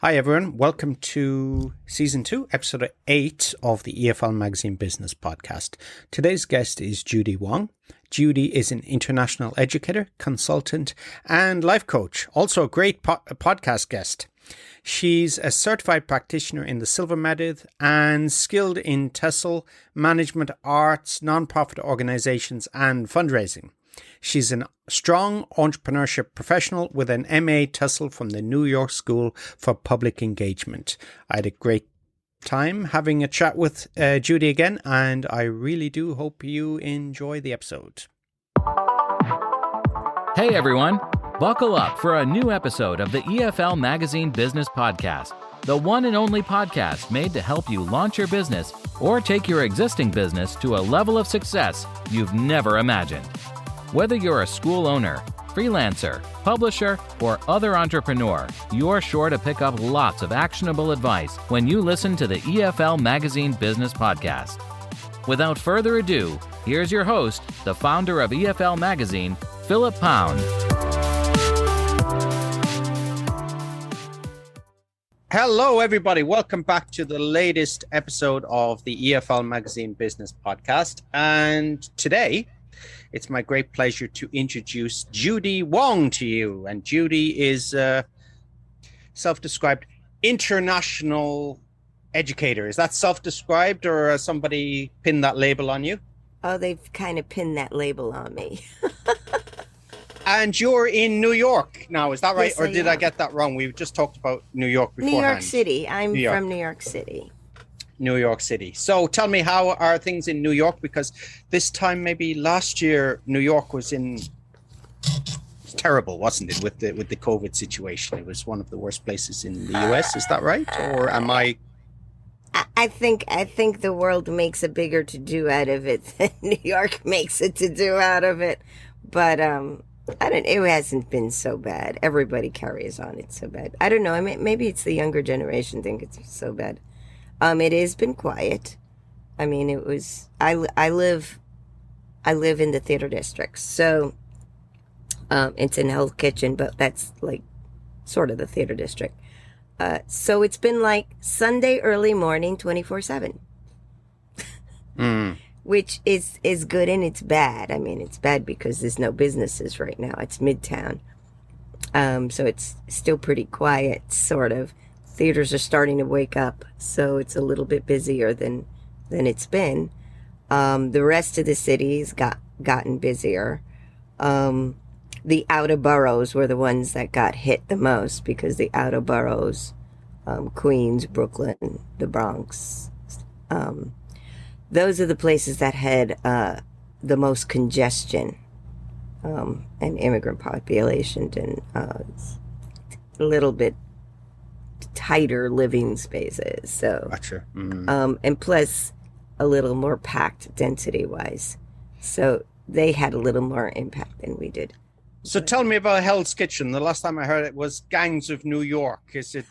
Hi everyone, welcome to Season 2, Episode 8 of the EFL Magazine Business Podcast. Today's guest is Judy Wong. Judy is an international educator, consultant, and life coach, also a great podcast guest. She's a certified practitioner in the Silva Method and skilled in TESOL, management, arts, non-profit organizations, and fundraising. She's a strong entrepreneurship professional with an MA TESOL from the New York School for Public Engagement. I had a great time having a chat with Judy again, and I really do hope you enjoy the episode. Hey everyone, buckle up for a new episode of the EFL Magazine Business Podcast, the one and only podcast made to help you launch your business or take your existing business to a level of success you've never imagined. Whether you're a school owner, freelancer, publisher, or other entrepreneur, you're sure to pick up lots of actionable advice when you listen to the EFL Magazine Business Podcast. Without further ado, here's your host, the founder of EFL Magazine, Philip Pound. Hello, everybody. Welcome back to the latest episode of the EFL Magazine Business Podcast. And today, it's my great pleasure to introduce Judy Wong to you. And Judy is a self-described international educator. Is that self-described, or has somebody pinned that label on you? Oh, they've kind of pinned that label on me. And you're in New York now, is that right? Yes, or did I get that wrong? We just talked about New York beforehand. New York City. I'm from New York City. New York City. So tell me, how are things in New York? Because this time, maybe last year, New York was terrible, wasn't it, with the COVID situation? It was one of the worst places in the US. Is that right? Or am I? I think the world makes a bigger to-do out of it than New York makes a to-do out of it. But it hasn't been so bad. Everybody carries on. It's so bad. I don't know. I mean, maybe it's the younger generation think it's so bad. It has been quiet. I mean, it was. I live in the theater district, so it's in Hell's Kitchen, but that's like sort of the theater district. So it's been like Sunday early morning, 24/7, which is good and it's bad. I mean, it's bad because there's no businesses right now. It's Midtown, so it's still pretty quiet, sort of. Theaters are starting to wake up, so it's a little bit busier than it's been. The rest of the city's gotten busier. The outer boroughs were the ones that got hit the most because the outer boroughs, Queens, Brooklyn, the Bronx, those are the places that had the most congestion and immigrant population and a little bit tighter living spaces, so gotcha. And plus a little more packed density wise, so they had a little more impact than we did. So tell me about Hell's Kitchen. The last time I heard it was Gangs of New York. Is it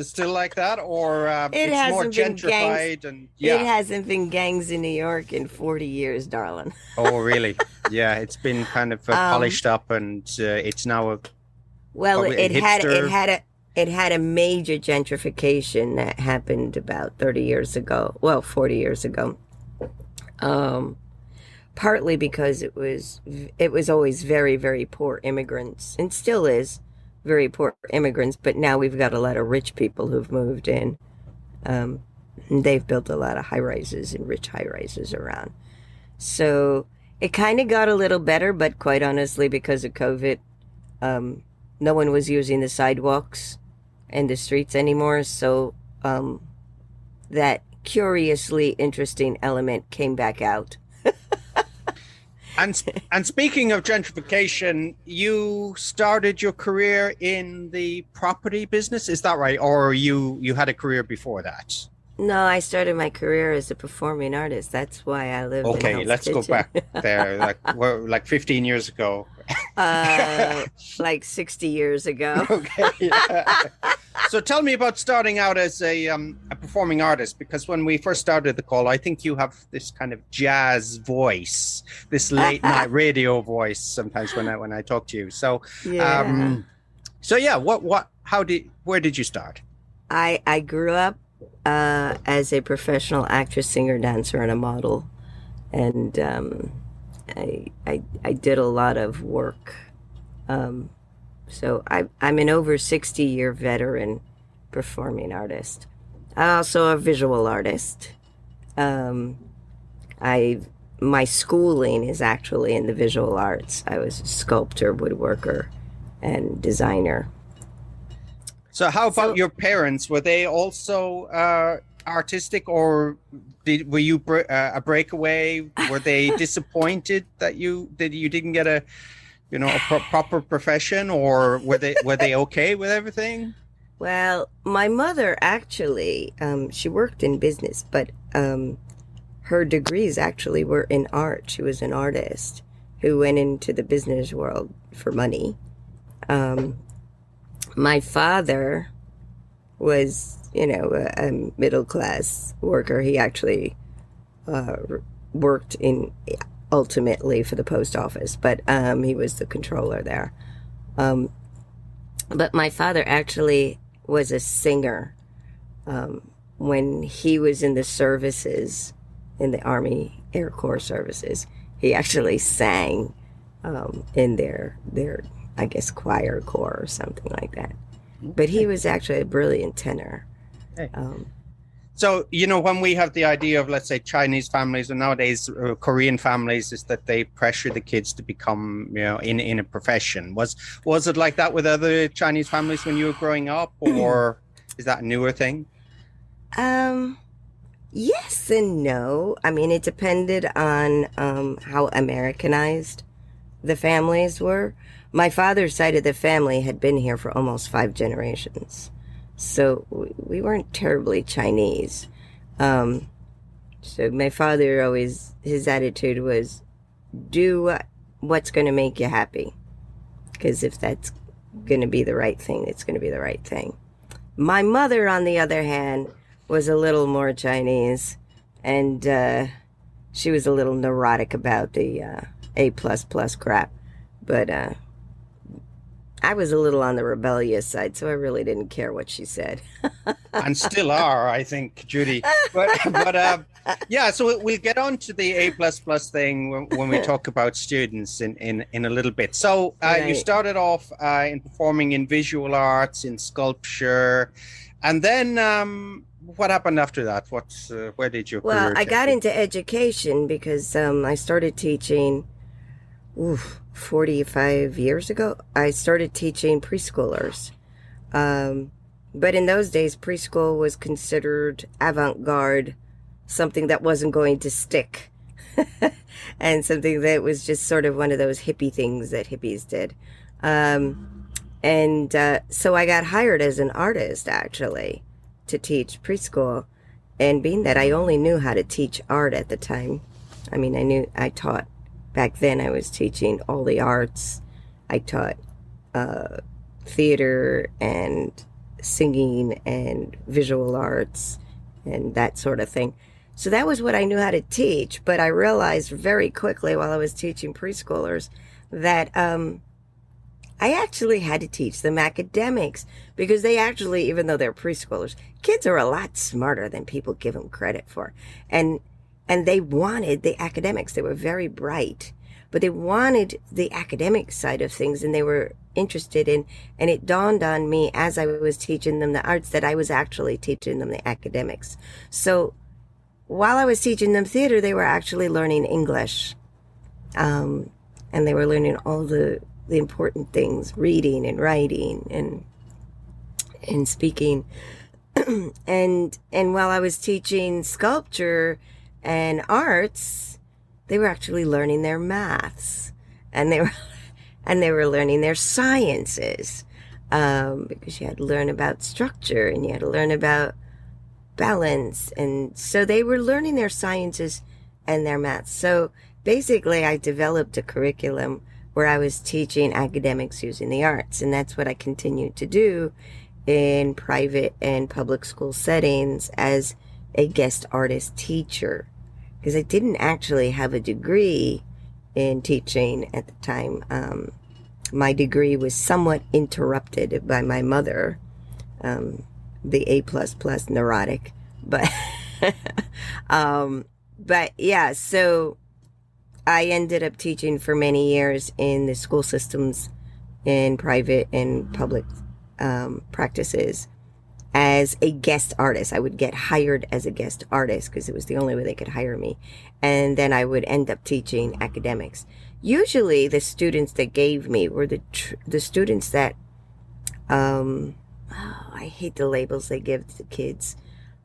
still like that, or it's more gentrified? It hasn't been gangs in New York in 40 years, darling. Oh, really? Yeah, it's been kind of polished up, and it's now It had a major gentrification that happened about 30 years ago. Well, 40 years ago. Partly because it was always very, very poor immigrants, and still is very poor immigrants. But now we've got a lot of rich people who've moved in. And they've built a lot of high rises and rich high rises around. So it kind of got a little better, but quite honestly, because of COVID, no one was using the sidewalks and the streets anymore, so that curiously interesting element came back out. And speaking of gentrification, you started your career in the property business, is that right? Or you had a career before that? No, I started my career as a performing artist. That's why I lived in Hell's let's Kitchen. go back there, like 15 years ago. Like 60 years ago. Okay. So tell me about starting out as a performing artist, because when we first started the call, I think you have this kind of jazz voice, this late night radio voice sometimes when I talk to you. So, yeah. What where did you start? I grew up as a professional actress, singer, dancer, and a model, and I did a lot of work. So I'm an over 60-year veteran performing artist. I'm also a visual artist. My schooling is actually in the visual arts. I was a sculptor, woodworker, and designer. So how about your parents? Were they also artistic, or were you a breakaway? Were they disappointed that you didn't get a proper profession, or were they okay with everything? Well, my mother actually, she worked in business, but her degrees actually were in art. She was an artist who went into the business world for money. My father was, a middle-class worker. He actually worked ultimately for the post office, but he was the controller there. But my father actually was a singer. When he was in the services, in the Army Air Corps services, he actually sang in their I guess choir corps or something like that. But he was actually a brilliant tenor. Okay. So, when we have the idea of, let's say, Chinese families, or nowadays Korean families, is that they pressure the kids to become, in a profession. Was it like that with other Chinese families when you were growing up, or is that a newer thing? Yes and no. I mean, it depended on how Americanized the families were. My father's side of the family had been here for almost 5 generations. So we weren't terribly Chinese. So my father always, his attitude was, do what's going to make you happy. Because if that's going to be the right thing, it's going to be the right thing. My mother, on the other hand, was a little more Chinese. And she was a little neurotic about the A++ crap. But I was a little on the rebellious side, so I really didn't care what she said. And still are, I think, Judy. But yeah, so we'll get on to the A++ thing when we talk about students in a little bit. So Right. You started off in performing in visual arts, in sculpture, and then what happened after that? Where did your Well, career I take got you? into education because I started teaching 45 years ago. I started teaching preschoolers. But in those days, preschool was considered avant-garde, something that wasn't going to stick, and something that was just sort of one of those hippie things that hippies did. So I got hired as an artist, actually, to teach preschool. And being that I only knew how to teach art at the time, I mean, I taught. Back then, I was teaching all the arts. I taught theater and singing and visual arts and that sort of thing. So that was what I knew how to teach. But I realized very quickly while I was teaching preschoolers that I actually had to teach them academics, because they actually, even though they're preschoolers, kids are a lot smarter than people give them credit for. And they wanted the academics. They were very bright, but they wanted the academic side of things, and they were interested in, and it dawned on me as I was teaching them the arts that I was actually teaching them the academics. So while I was teaching them theater, they were actually learning English. And they were learning all the important things, reading and writing and speaking. and while I was teaching sculpture and arts, they were actually learning their maths, and they were learning their sciences, because you had to learn about structure and you had to learn about balance, and so they were learning their sciences and their maths. So basically, I developed a curriculum where I was teaching academics using the arts, and that's what I continued to do in private and public school settings as a guest artist teacher, because I didn't actually have a degree in teaching at the time. my degree was somewhat interrupted by my mother, the A++ neurotic, but but yeah, so I ended up teaching for many years in the school systems, in private and public practices, as a guest artist. I would get hired as a guest artist because it was the only way they could hire me. And then I would end up teaching academics. Usually the students that gave me were the students that, I hate the labels they give to the kids.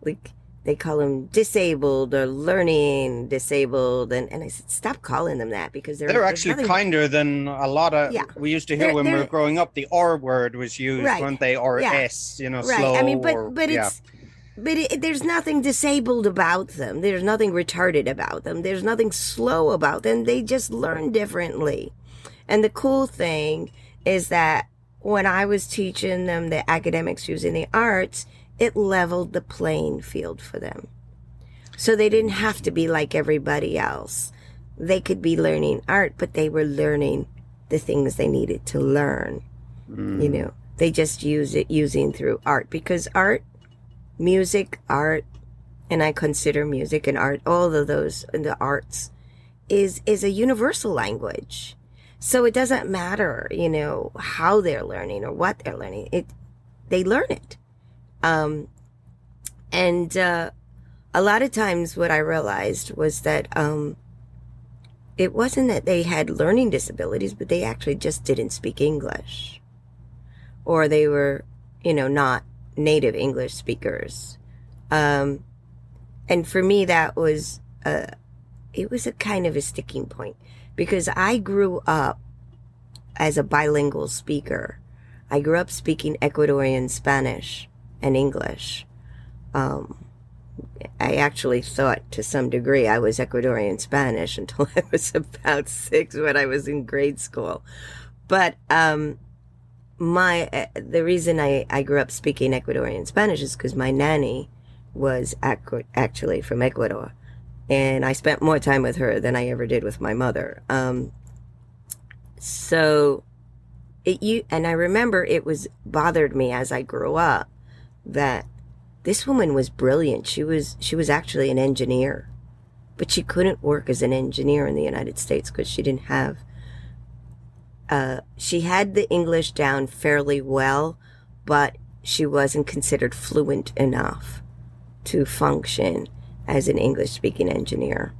Like, they call them disabled or learning disabled. And I said, stop calling them that, because they're actually kinder than a lot of, we used to hear when we were growing up, the R word was used, weren't they? Or S, right. slow. I mean, there's nothing disabled about them. There's nothing retarded about them. There's nothing slow about them. They just learn differently. And the cool thing is that when I was teaching them the academics using the arts, it leveled the playing field for them. So they didn't have to be like everybody else. They could be learning art, but they were learning the things they needed to learn. They just use it using through art, because art, music, art, and I consider music and art, all of those in the arts, is a universal language. So it doesn't matter, how they're learning or what they're learning. They learn it. And a lot of times what I realized was that it wasn't that they had learning disabilities, but they actually just didn't speak English. Or they were, not native English speakers. And for me, that was, it was a kind of a sticking point, because I grew up as a bilingual speaker. I grew up speaking Ecuadorian Spanish and English. I actually thought to some degree I was Ecuadorian Spanish until I was about 6, when I was in grade school. But the reason I grew up speaking Ecuadorian Spanish is because my nanny was actually from Ecuador, and I spent more time with her than I ever did with my mother. And I remember it bothered me as I grew up that this woman was brilliant. She was actually an engineer, but she couldn't work as an engineer in the United States because she didn't have, she had the English down fairly well, but she wasn't considered fluent enough to function as an English-speaking engineer.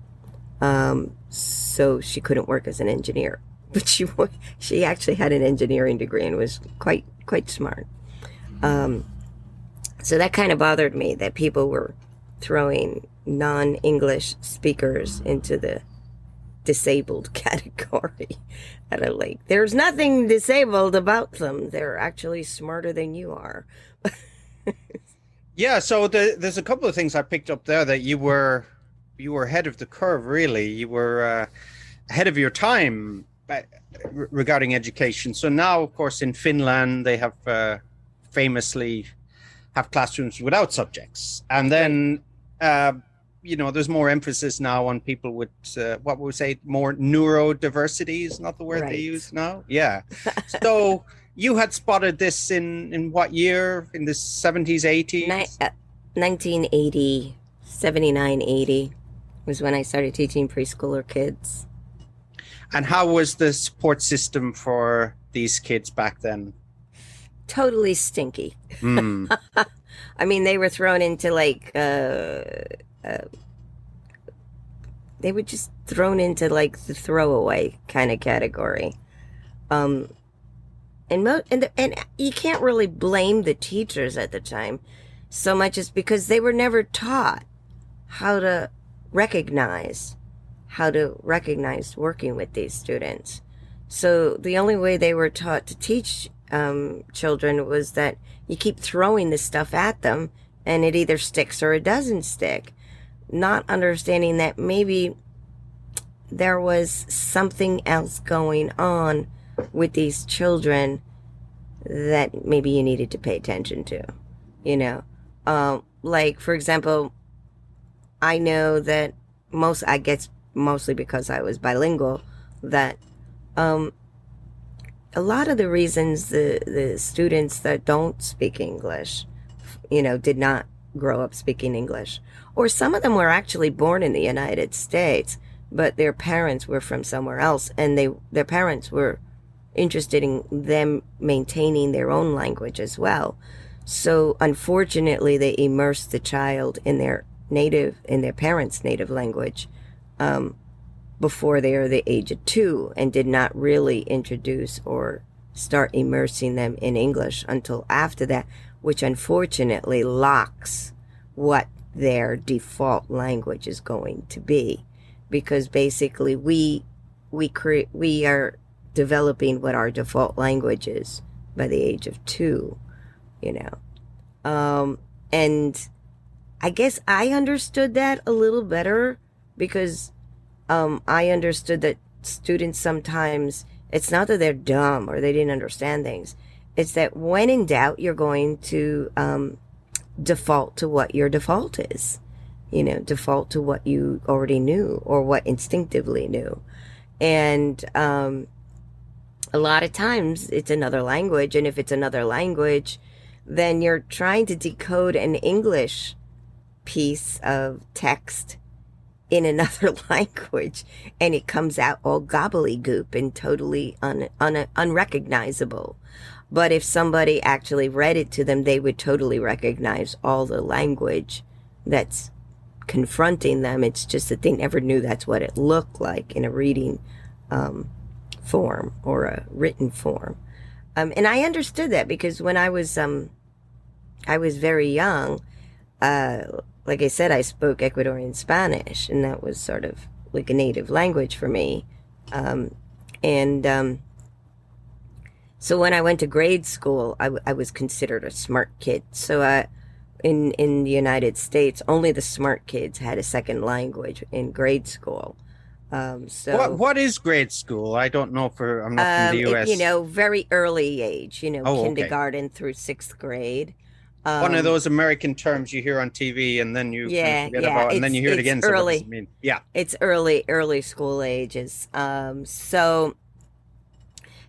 So she couldn't work as an engineer, but she actually had an engineering degree and was quite smart. So that kind of bothered me, that people were throwing non-English speakers into the disabled category. And I'm like, there's nothing disabled about them. They're actually smarter than you are. Yeah, so there's a couple of things I picked up there, that you were ahead of the curve, really. You were ahead of your time regarding education. So now, of course, in Finland, they have famously have classrooms without subjects. And then, there's more emphasis now on people with, what would we say, more neurodiversity is not the word they use now. Yeah. So you had spotted this in what year? In the 70s, 80s? 1980, 79, 80 was when I started teaching preschooler kids. And how was the support system for these kids back then? Totally stinky. I mean, they were thrown into they were just thrown into the throwaway kind of category. And you can't really blame the teachers at the time so much as because they were never taught how to recognize working with these students. So the only way they were taught to teach children was that you keep throwing this stuff at them and it either sticks or it doesn't stick, not understanding that maybe there was something else going on with these children that maybe you needed to pay attention to, for example, I know that mostly because I was bilingual, that a lot of the reasons the students that don't speak English, did not grow up speaking English, or some of them were actually born in the United States, but their parents were from somewhere else, and their parents were interested in them maintaining their own language as well. So unfortunately, they immersed the child in their parents' native language before they are the age of 2, and did not really introduce or start immersing them in English until after that, which unfortunately locks what their default language is going to be, because basically we are developing what our default language is by the age of 2, and I guess I understood that a little better, because I understood that students sometimes, it's not that they're dumb or they didn't understand things. It's that when in doubt, you're going to default to what your default is, default to what you already knew or what instinctively knew. And a lot of times it's another language. And if it's another language, then you're trying to decode an English piece of text in another language, and it comes out all gobbledygook and totally unrecognizable. But if somebody actually read it to them, they would totally recognize all the language that's confronting them. It's just that they never knew that's what it looked like in a reading form or a written form. And I understood that because when I was very young, like I said, I spoke Ecuadorian Spanish, and that was sort of like a native language for me. So when I went to grade school, I was considered a smart kid. So in the United States, only the smart kids had a second language in grade school. So what is grade school? I don't know, I'm not from the US. Very early age, Oh, kindergarten through 6th grade. One of those American terms you hear on TV and then you kind of forget about, and then you hear it again. So what does it mean? Yeah. It's early school ages. So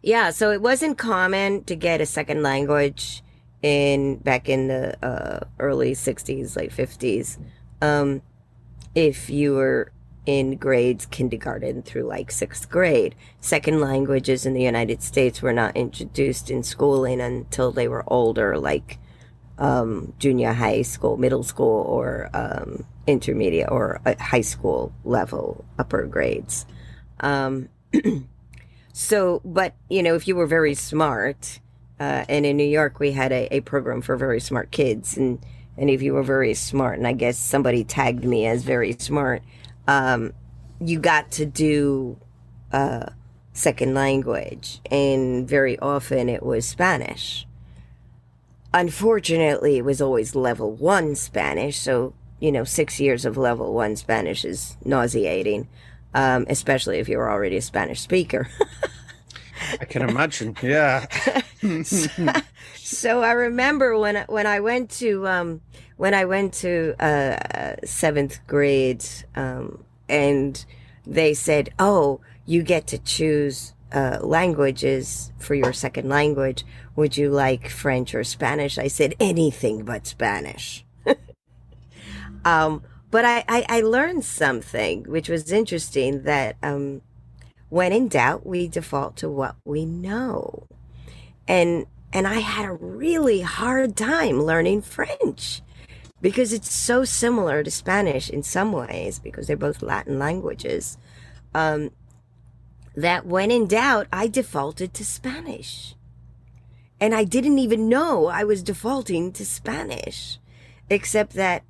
it wasn't common to get a second language back in the early 60s, late 50s. If you were in grades kindergarten through like 6th grade. Second languages in the United States were not introduced in schooling until they were older, like junior high school, middle school, or intermediate or high school level, upper grades. But if you were very smart, and in New York we had a program for very smart kids, and if you were very smart, and I guess somebody tagged me as very smart, you got to do second language, and very often it was Spanish. Unfortunately, it was always level 1 Spanish, so 6 years of level 1 Spanish is nauseating, especially if you're already a Spanish speaker. I can imagine, yeah. So I remember when I went to 7th grade, and they said, "Oh, you get to choose languages for your second language. Would you like French or Spanish?" I said, "Anything but Spanish." But I learned something which was interesting, that when in doubt, we default to what we know. And I had a really hard time learning French because it's so similar to Spanish in some ways, because they're both Latin languages, that when in doubt, I defaulted to Spanish. And I didn't even know I was defaulting to Spanish, except that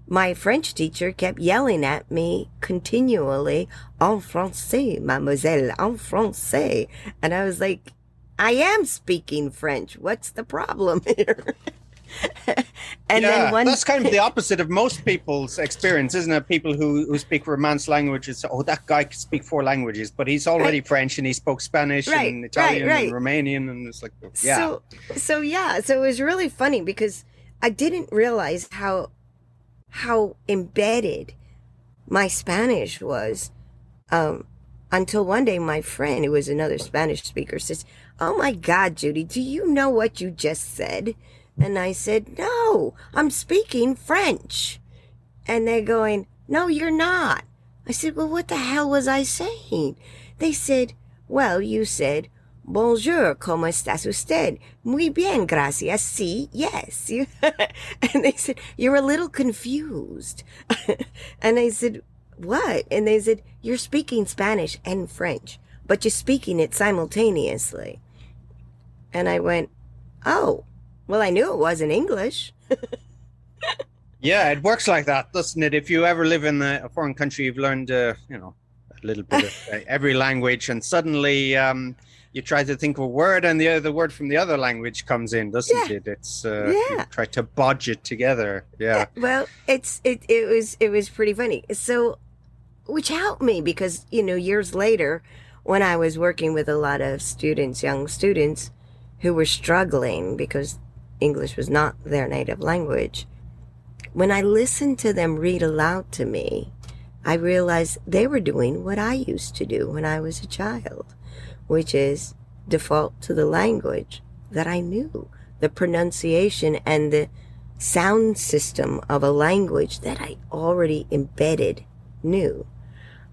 my French teacher kept yelling at me continually, "En français, mademoiselle, en français." And I was like, I am speaking French. What's the problem here? And then that's kind of the opposite of most people's experience, isn't it? People who speak Romance languages, oh, that guy can speak 4 languages, but he's already French, and he spoke Spanish and Italian and Romanian, and it's like, yeah. So it was really funny because I didn't realize how embedded my Spanish was until one day my friend, who was another Spanish speaker, says, "Oh my God, Judy, do you know what you just said?" And I said, "No, I'm speaking French." And they're going, "No, you're not." I said, "Well, what the hell was I saying?" They said, "Well, you said, 'Bonjour, ¿cómo estás usted?' Muy bien, gracias. Sí, yes." And they said, "You're a little confused." And I said, "What?" And they said, "You're speaking Spanish and French, but you're speaking it simultaneously." And I went, "Oh, well, I knew it wasn't English." Yeah, it works like that, doesn't it? If you ever live in a foreign country, you've learned, a little bit of every language, and suddenly you try to think of a word, and the word from the other language comes in, doesn't it? It's you try to bodge it together. Yeah. Well, it was pretty funny. So, which helped me because years later, when I was working with a lot of students, young students, who were struggling because English was not their native language. When I listened to them read aloud to me, I realized they were doing what I used to do when I was a child, which is default to the language that I knew, the pronunciation and the sound system of a language that I already embedded knew.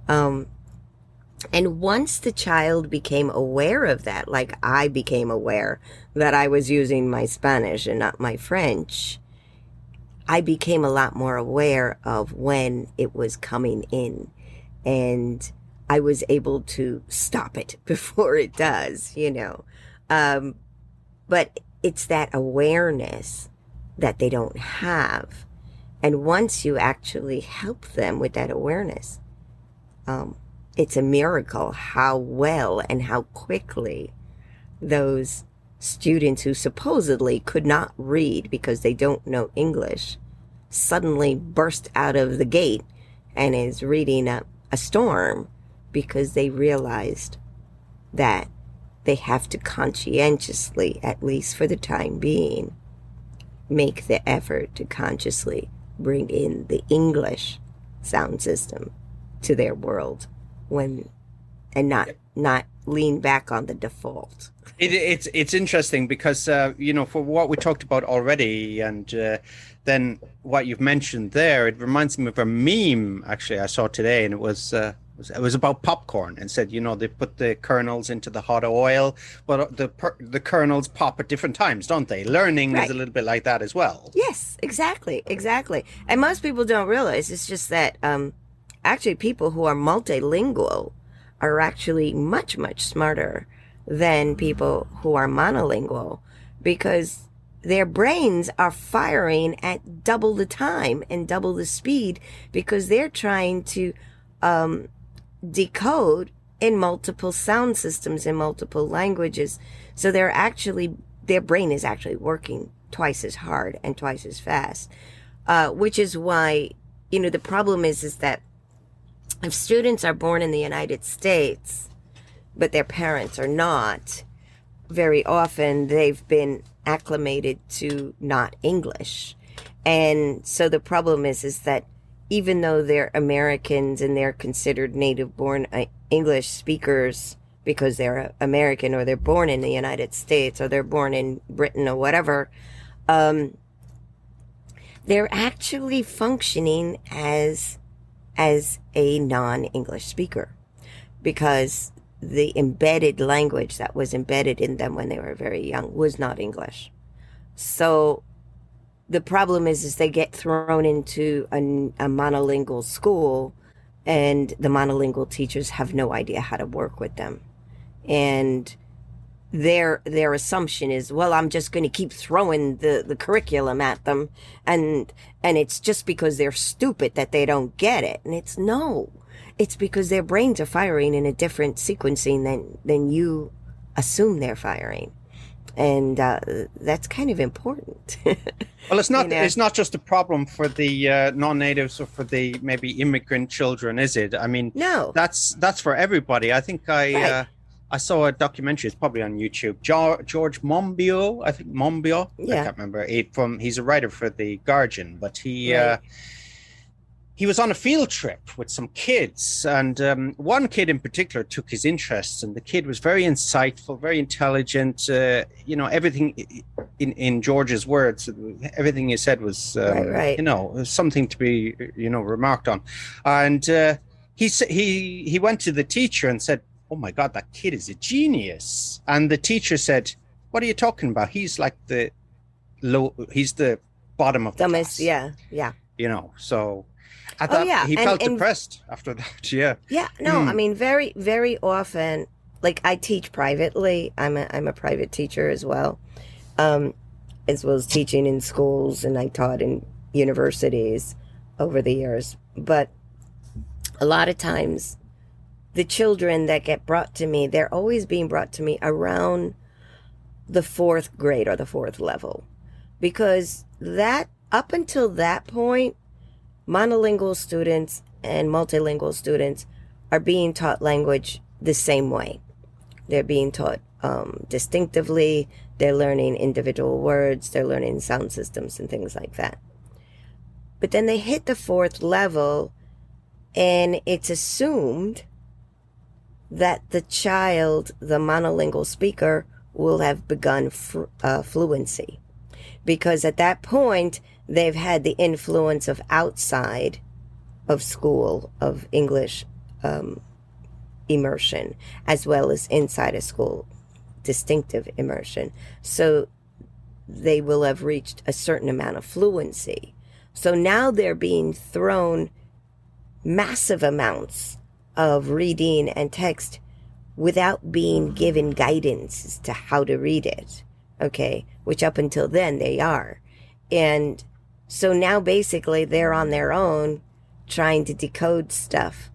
And once the child became aware of that, like I became aware that I was using my Spanish and not my French, I became a lot more aware of when it was coming in, and I was able to stop it before it does, But it's that awareness that they don't have. And once you actually help them with that awareness, it's a miracle how well and how quickly those students who supposedly could not read because they don't know English suddenly burst out of the gate and is reading a storm because they realized that they have to conscientiously, at least for the time being, make the effort to consciously bring in the English sound system to their world and not lean back on the default. It's interesting because for what we talked about already, and then what you've mentioned there, it reminds me of a meme actually I saw today, and it was about popcorn, and said they put the kernels into the hot oil, but the kernels pop at different times, don't they? Learning is a little bit like that as well. Yes, exactly. And most people don't realize it's just that actually people who are multilingual are actually much, much smarter than people who are monolingual, because their brains are firing at double the time and double the speed because they're trying to decode in multiple sound systems in multiple languages. So their brain is actually working twice as hard and twice as fast, which is why, the problem is that if students are born in the United States, but their parents are not, very often they've been acclimated to not English. And so the problem is that even though they're Americans and they're considered native-born English speakers because they're American, or they're born in the United States, or they're born in Britain or whatever, they're actually functioning as a non-English speaker because the embedded language that was embedded in them when they were very young was not English. So the problem is they get thrown into a monolingual school, and the monolingual teachers have no idea how to work with them. And their assumption is, well, I'm just going to keep throwing the curriculum at them, and it's just because they're stupid that they don't get it. And it's because their brains are firing in a different sequencing than you assume they're firing. And that's kind of important. Well, it's not it's not just a problem for the non-natives or for the maybe immigrant children, is it? I mean, no, that's for everybody. I think I saw a documentary. It's probably on YouTube. George Monbiot, I think Monbiot. Yeah. I can't remember. He's a writer for The Guardian, but he he was on a field trip with some kids, and one kid in particular took his interest, and the kid was very insightful, very intelligent. Everything in George's words, everything he said was, right. something to be, remarked on. And he went to the teacher and said, "Oh my God, that kid is a genius." And the teacher said, "What are you talking about? He's like he's the bottom of the class." Yeah. So I thought he felt depressed after that. Yeah. Yeah. No, I mean, very, very often, like I teach privately. I'm a private teacher as well as teaching in schools, and I taught in universities over the years. But a lot of times, the children that get brought to me, they're always being brought to me around the 4th grade or the 4th level, because that up until that point, monolingual students and multilingual students are being taught language the same way. They're being taught distinctively. They're learning individual words. They're learning sound systems and things like that. But then they hit the 4th level, and it's assumed that the child, the monolingual speaker, will have begun fluency. Because at that point, they've had the influence of outside of school, of English immersion, as well as inside of school, distinctive immersion. So they will have reached a certain amount of fluency. So now they're being thrown massive amounts of reading and text without being given guidance as to how to read it, okay? Which up until then they are. And so now basically they're on their own trying to decode stuff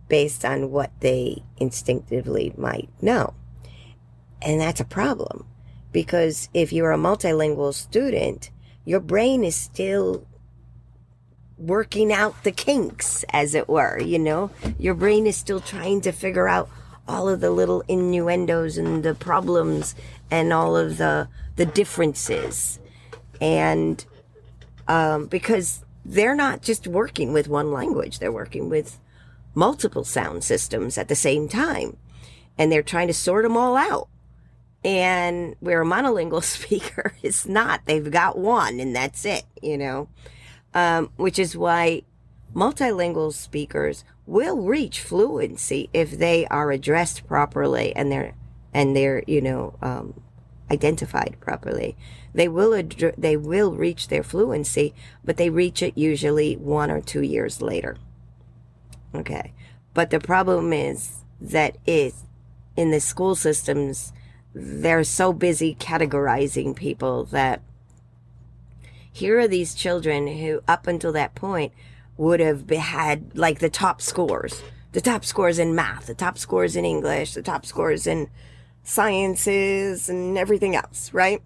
based on what they instinctively might know. And that's a problem, because if you're a multilingual student, your brain is still working out the kinks, as it were, Your brain is still trying to figure out all of the little innuendos and the problems and all of the differences. And because they're not just working with one language, they're working with multiple sound systems at the same time. And they're trying to sort them all out. And where a monolingual speaker is not, they've got one and that's it, which is why multilingual speakers will reach fluency if they are addressed properly and they're identified properly. They will reach their fluency, but they reach it usually 1 or 2 years later. Okay, but the problem is that in the school systems, they're so busy categorizing people that here are these children who up until that point would have had like the top scores in math, the top scores in English, the top scores in sciences and everything else, right?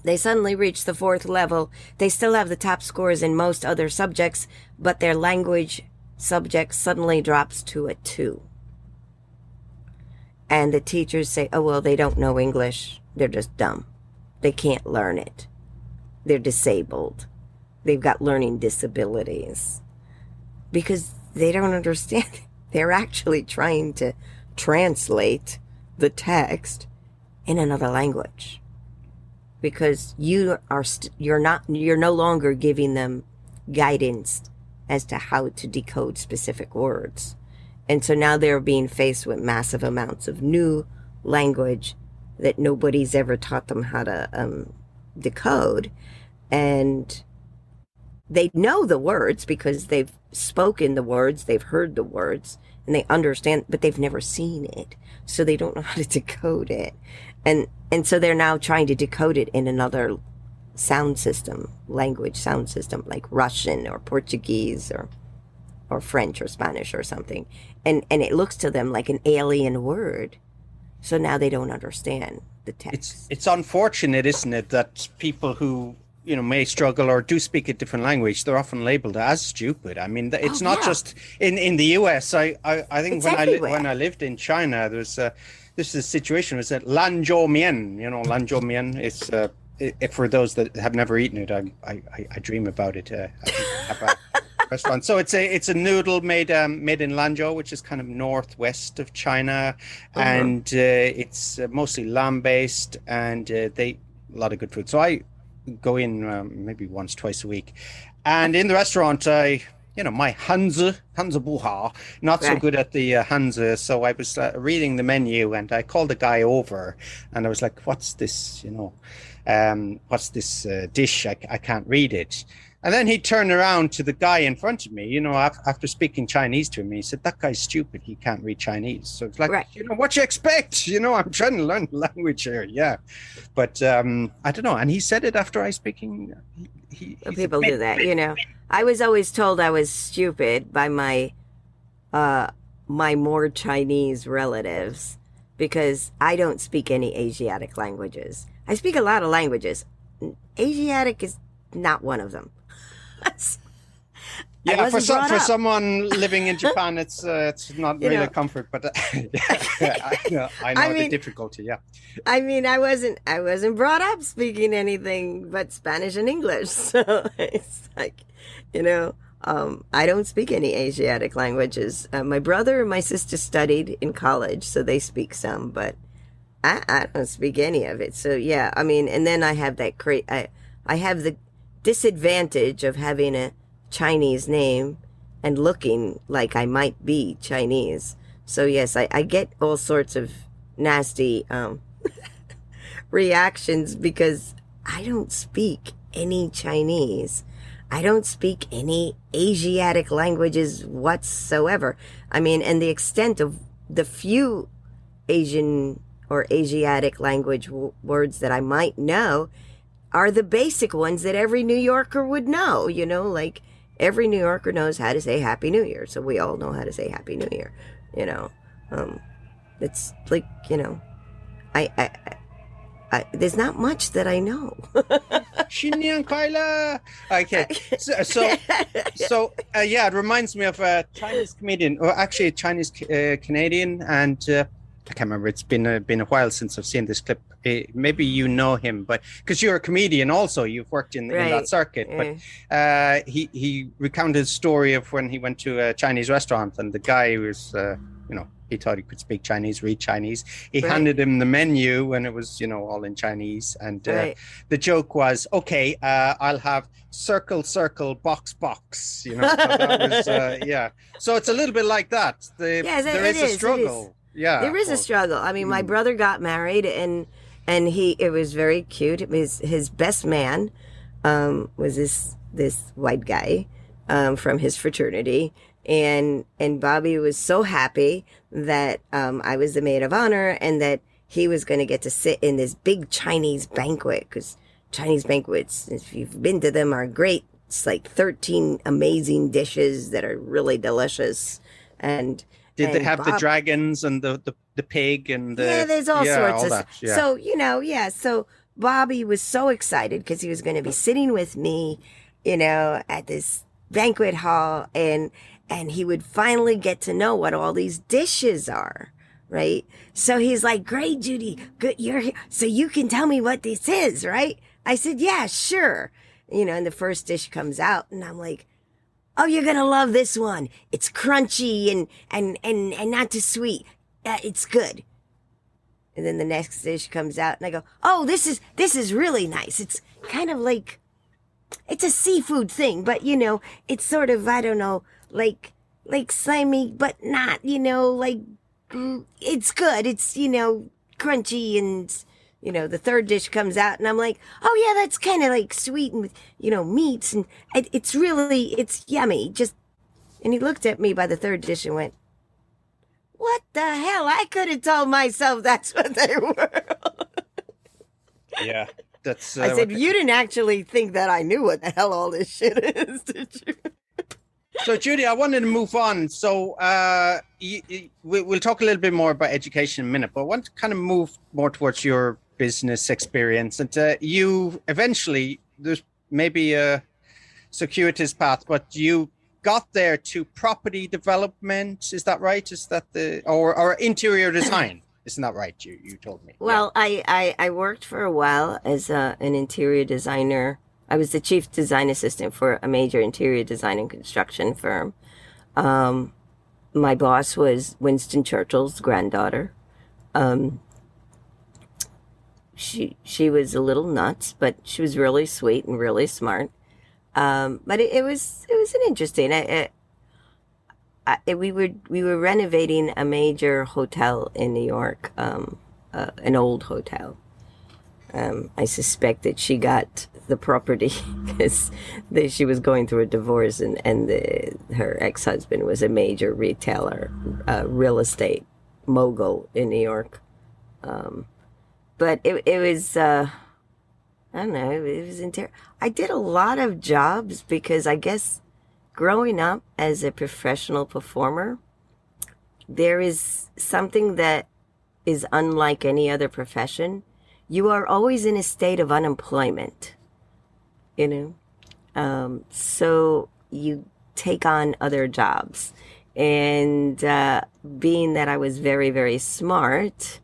They suddenly reach the 4th level. They still have the top scores in most other subjects, but their language subject suddenly drops to a 2. And the teachers say, oh, well, they don't know English. They're just dumb. They can't learn it. They're disabled. They've got learning disabilities. Because they don't understand. They're actually trying to translate the text in another language. Because you're no longer giving them guidance as to how to decode specific words. And so now they're being faced with massive amounts of new language that nobody's ever taught them how to decode. And they know the words because they've spoken the words, they've heard the words, and they understand, but they've never seen it. So they don't know how to decode it. And so they're now trying to decode it in another sound system, language sound system, like Russian or Portuguese or French or Spanish or something. And it looks to them like an alien word. So now they don't understand the text. It's unfortunate, isn't it, that people who, may struggle or do speak a different language, they're often labeled as stupid. I mean, it's not just in the US. I think when I lived in China, there's this situation was that Lan Zhou Mian, Lan Zhou Mian, it's for those that have never eaten it, I dream about it. I have a restaurant. So it's a noodle made in Lanzhou, which is kind of northwest of China, and it's mostly lamb based, and a lot of good food. So I go in maybe once, twice a week, and in the restaurant my Hanzi Buha, not so good at the Hanzi. So I was reading the menu, and I called the guy over, and I was like, "What's this? What's this dish? I can't read it." And then he turned around to the guy in front of me, after speaking Chinese to him. He said, "That guy's stupid. He can't read Chinese." So it's like, what you expect? I'm trying to learn the language here. Yeah. But I don't know. And he said it after I speaking. People do that, I was always told I was stupid by my more Chinese relatives because I don't speak any Asiatic languages. I speak a lot of languages. Asiatic is not one of them. Yeah, for someone living in Japan, it's not really a comfort, but I know the difficulty. Yeah, I mean, I wasn't brought up speaking anything but Spanish and English, so it's like, I don't speak any Asiatic languages. My brother and my sister studied in college, so they speak some, but I don't speak any of it. So yeah, I mean, and then I have I have the disadvantage of having a Chinese name and looking like I might be Chinese. So yes, I get all sorts of nasty reactions because I don't speak any Chinese. I don't speak any Asiatic languages whatsoever. I mean, and the extent of the few Asian or Asiatic language words that I might know are the basic ones that every New Yorker would know, like every New Yorker knows how to say Happy New Year. So we all know how to say Happy New Year, it's like, there's not much that I know. Okay. So it reminds me of a Chinese comedian, or actually a Chinese Canadian, and I can't remember. It's been a while since I've seen this clip. Maybe you know him, but because you're a comedian also, you've worked in that circuit. But he recounted a story of when he went to a Chinese restaurant, and the guy was, he thought he could speak Chinese, read Chinese. He handed him the menu, and it was, all in Chinese. And the joke was, okay, I'll have circle, circle, box, box. So that was, So it's a little bit like that. There is a struggle. Yeah, there is a struggle. I mean, my brother got married, and it was very cute. It was his best man was this white guy from his fraternity, and Bobby was so happy that I was the maid of honor and that he was going to get to sit in this big Chinese banquet, because Chinese banquets, if you've been to them, are great. It's like 13 amazing dishes that are really delicious. And did they have the dragons and the pig and the... Yeah, there's all sorts of that. Yeah. So, so Bobby was so excited because he was going to be sitting with me, at this banquet hall, and he would finally get to know what all these dishes are, right? So he's like, "Great, Judy, good, you're here. So you can tell me what this is, right?" I said, "Yeah, sure." And the first dish comes out, and I'm like, "Oh, you're gonna love this one. It's crunchy and not too sweet. It's good." And then the next dish comes out, and I go, "Oh, this is really nice. It's kind of like, it's a seafood thing, but it's sort of, I don't know, like slimy, but not, like, it's good. It's, crunchy." And the third dish comes out, and I'm like, "Oh yeah, that's kind of like sweet and with, meats, and it's yummy." And he looked at me by the third dish and went, "What the hell? I could have told myself that's what they were." Yeah, that's. I said, "You didn't actually think that I knew what the hell all this shit is, did you?" So, Judy, I wanted to move on. So we'll talk a little bit more about education in a minute, but I want to kind of move more towards your business experience. And you eventually, there's maybe a circuitous path, but you got there to property development. Is that right? Is that or interior design? Isn't that right? You told me. Well, I worked for a while as an interior designer. I was the chief design assistant for a major interior design and construction firm. My boss was Winston Churchill's granddaughter. She was a little nuts, but she was really sweet and really smart. But it was an interesting. We were renovating a major hotel in New York, an old hotel. I suspect that she got the property because she was going through a divorce, and her ex-husband was a major retailer, real estate mogul in New York. But it was, I don't know, it was I did a lot of jobs because I guess growing up as a professional performer, there is something that is unlike any other profession. You are always in a state of unemployment, so you take on other jobs. And being that I was very, very smart,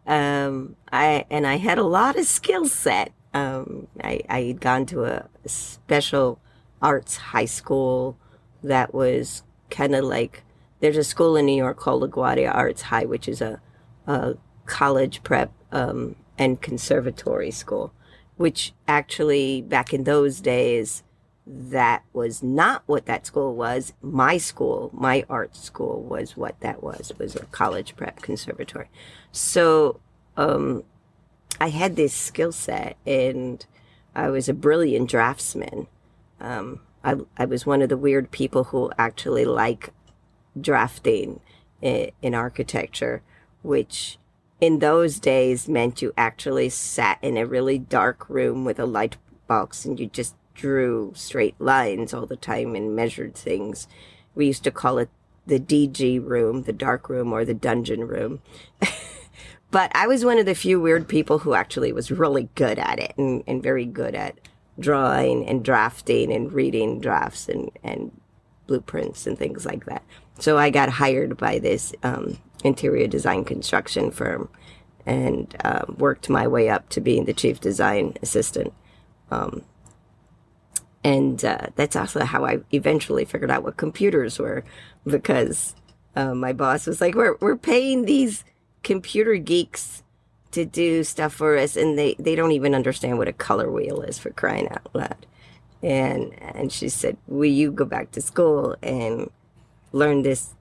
I had a lot of skill set. I had gone to a special arts high school that was kind of like, there's a school in New York called LaGuardia Arts High, which is a college prep and conservatory school, which actually back in those days, that was not what that school was. My school, my art school, was what that was a college prep conservatory. So I had this skill set, and I was a brilliant draftsman. I was one of the weird people who actually like drafting in architecture, which in those days meant you actually sat in a really dark room with a light box and you just drew straight lines all the time and measured things. We used to call it the DG room, the dark room, or the dungeon room. But I was one of the few weird people who actually was really good at it and very good at drawing and drafting and reading drafts and blueprints and things like that. So I got hired by this interior design construction firm and worked my way up to being the chief design assistant. And that's also how I eventually figured out what computers were, because my boss was like, we're paying these computer geeks to do stuff for us, and they don't even understand what a color wheel is, for crying out loud. And she said, will you go back to school and learn this,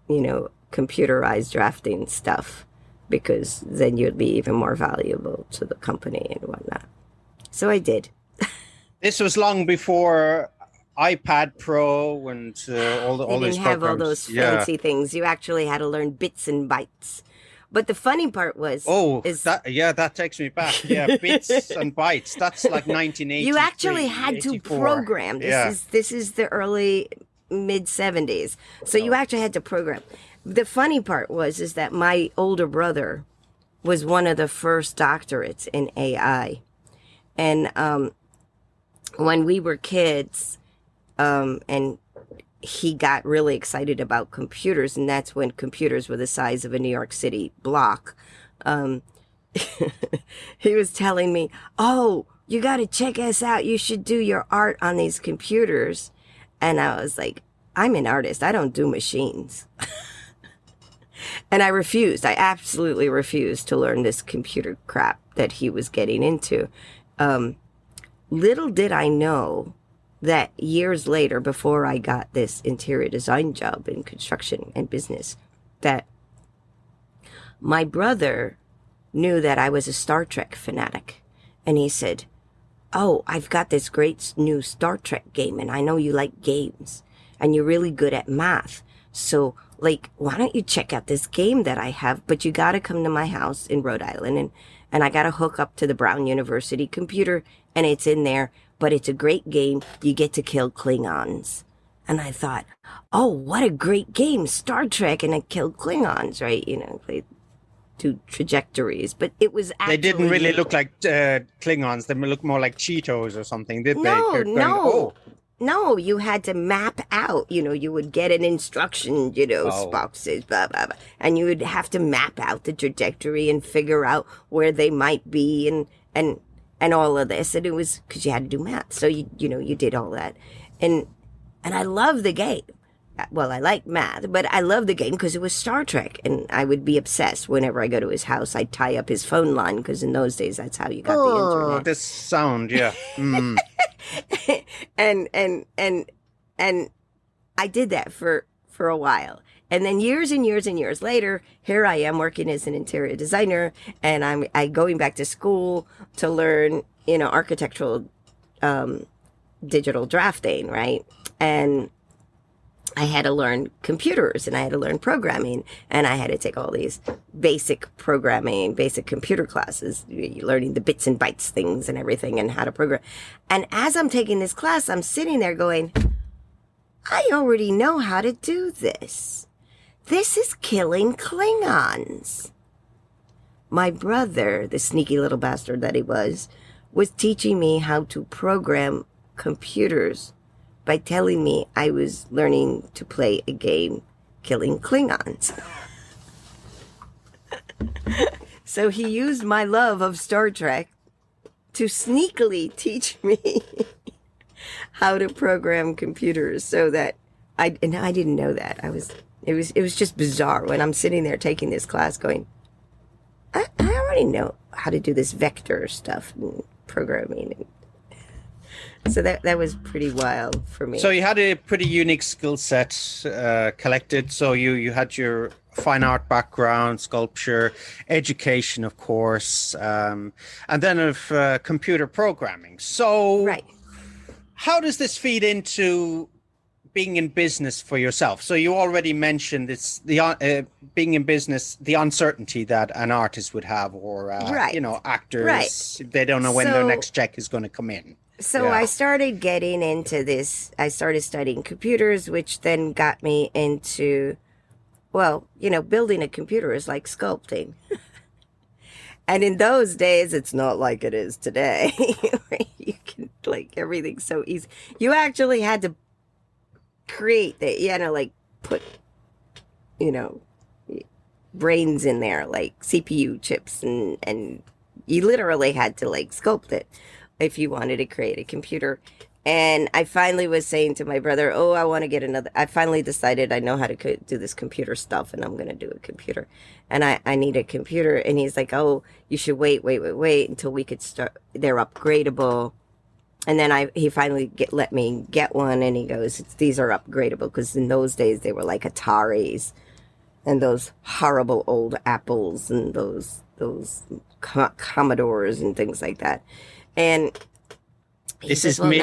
computerized drafting stuff, because then you'd be even more valuable to the company and whatnot. So I did. This was long before iPad Pro and all these programs. They didn't have all those fancy things. You actually had to learn bits and bytes. But the funny part was... that takes me back. Yeah, bits and bytes. That's like 1980. You actually had 84. To program. This is the early, mid-70s. So you actually had to program. The funny part is that my older brother was one of the first doctorates in AI. And when we were kids, and he got really excited about computers, and that's when computers were the size of a New York City block. He was telling me, oh, you got to check us out. You should do your art on these computers. And I was like, I'm an artist. I don't do machines. And I refused. I absolutely refused to learn this computer crap that he was getting into. Little did I know that years later, before I got this interior design job in construction and business, that my brother knew that I was a Star Trek fanatic. And he said, oh, I've got this great new Star Trek game, and I know you like games, and you're really good at math. So, why don't you check out this game that I have? But you got to come to my house in Rhode Island, and I got to hook up to the Brown University computer, and it's in there. But it's a great game. You get to kill Klingons. And I thought, oh, what a great game, Star Trek, and I killed Klingons, right? They do trajectories. But it was actually... They didn't really look like Klingons. They looked more like Cheetos or something, did they? No. No, you had to map out, you would get an instruction, boxes, blah, blah, blah. And you would have to map out the trajectory and figure out where they might be and all of this. And it was because you had to do math. So, you did all that. And I love the game. Well, I like math, but I love the game because it was Star Trek. And I would be obsessed whenever I go to his house. I'd tie up his phone line because in those days, that's how you got the internet. Oh, this sound, yeah. Mm. and I did that for a while. And then years and years and years later, here I am working as an interior designer, and I'm going back to school to learn, architectural digital drafting, right? And I had to learn computers and I had to learn programming and I had to take all these basic programming, basic computer classes, learning the bits and bytes things and everything and how to program. And as I'm taking this class, I'm sitting there going, I already know how to do this. This is killing Klingons. My brother, the sneaky little bastard that he was teaching me how to program computers by telling me I was learning to play a game killing Klingons. So he used my love of Star Trek to sneakily teach me how to program computers so that I didn't know that. It was just bizarre when I'm sitting there taking this class going, I already know how to do this vector stuff and programming. So that was pretty wild for me. So you had a pretty unique skill set collected. So you had your fine art background, sculpture, education, of course, and then of computer programming. So right. How does this feed into being in business for yourself? So you already mentioned it's being in business, the uncertainty that an artist would have, or right. Actors, right. They don't know when their next check is going to come in. So I started getting into this. I started studying computers, which then got me into, building a computer is like sculpting. And in those days, it's not like it is today. You can, everything's so easy. You actually had to create that, put, brains in there, like CPU chips, and you literally had to, sculpt it if you wanted to create a computer. And I finally was saying to my brother, I want to get another. I finally decided I know how to do this computer stuff and I'm going to do a computer. And I need a computer. And he's like, you should wait until we could start. They're upgradable. And then he finally let me get one. And he goes, these are upgradable. Because in those days, they were like Ataris and those horrible old Apples and those Commodores and things like that. And this is mid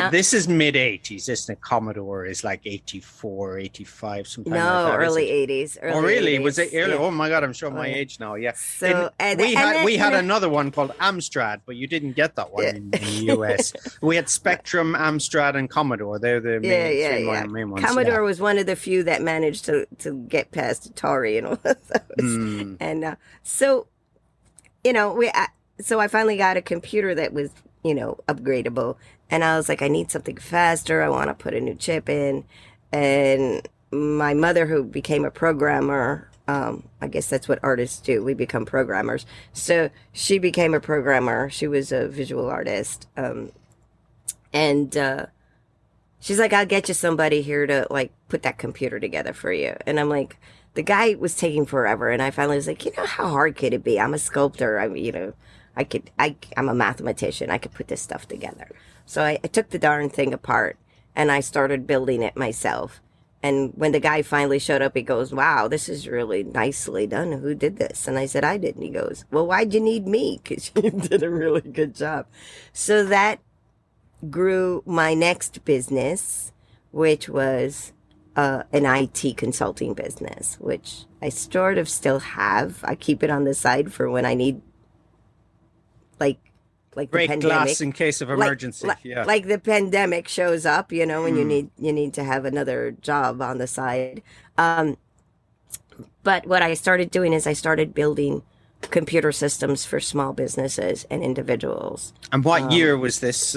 80s, isn't it? Commodore is like 84, 85, something like that. No, early 80s. Oh, really? 80s. Was it early? Yeah. Oh my God, I'm showing my age now. Yeah. So we had another one called Amstrad, but you didn't get that one in the US. We had Spectrum, Amstrad, and Commodore. They're the main ones. Commodore was one of the few that managed to get past Atari and all of those. And so I finally got a computer that was upgradable. And I was like, I need something faster. I want to put a new chip in. And my mother, who became a programmer, I guess that's what artists do. We become programmers. So she became a programmer. She was a visual artist. And she's like, I'll get you somebody here to put that computer together for you. And I'm like, the guy was taking forever. And I finally was like, how hard could it be? I'm a sculptor. I'm a mathematician. I could put this stuff together. So I took the darn thing apart and I started building it myself. And when the guy finally showed up, he goes, wow, this is really nicely done. Who did this? And I said, I did. And he goes, well, why'd you need me? Because you did a really good job. So that grew my next business, which was an IT consulting business, which I sort of still have. I keep it on the side for when I need like break the pandemic, glass in case of emergency. Like the pandemic shows up, when you need to have another job on the side. But what I started doing is I started building computer systems for small businesses and individuals. And what year was this?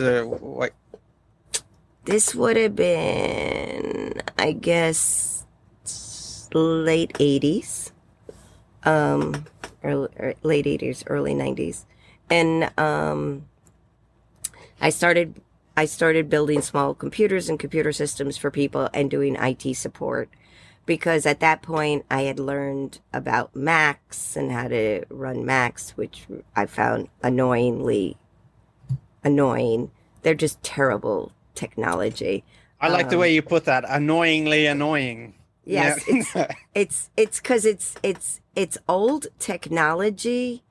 This would have been, I guess, late 80s, or late 80s, early 90s. And I started building small computers and computer systems for people and doing IT support, because at that point I had learned about Macs and how to run Macs, which I found annoying. They're just terrible technology. I like the way you put that. Annoyingly annoying. Yes, Yeah. it's because it's old technology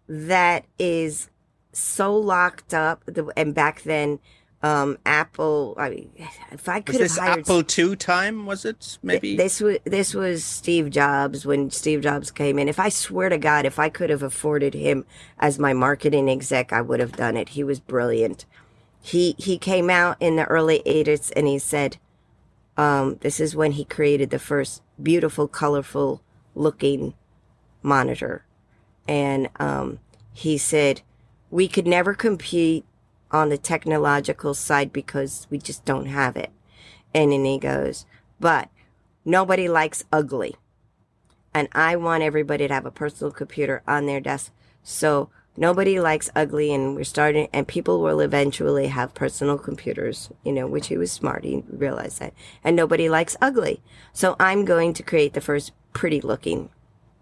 that is so locked up. And back then, Apple. I mean, if I could have Was this hired Apple II time? Was it maybe? this was Steve Jobs, when Steve Jobs came in. If I swear to God, if I could have afforded him as my marketing exec, I would have done it. He was brilliant. He came out in the early 80s and he said, this is when he created the first beautiful, colorful looking monitor. And he said, we could never compete on the technological side because we just don't have it. And then he goes, but nobody likes ugly. And I want everybody to have a personal computer on their desk. So nobody likes ugly, and and people will eventually have personal computers, which he was smart. He realized that. And nobody likes ugly. So I'm going to create the first pretty looking,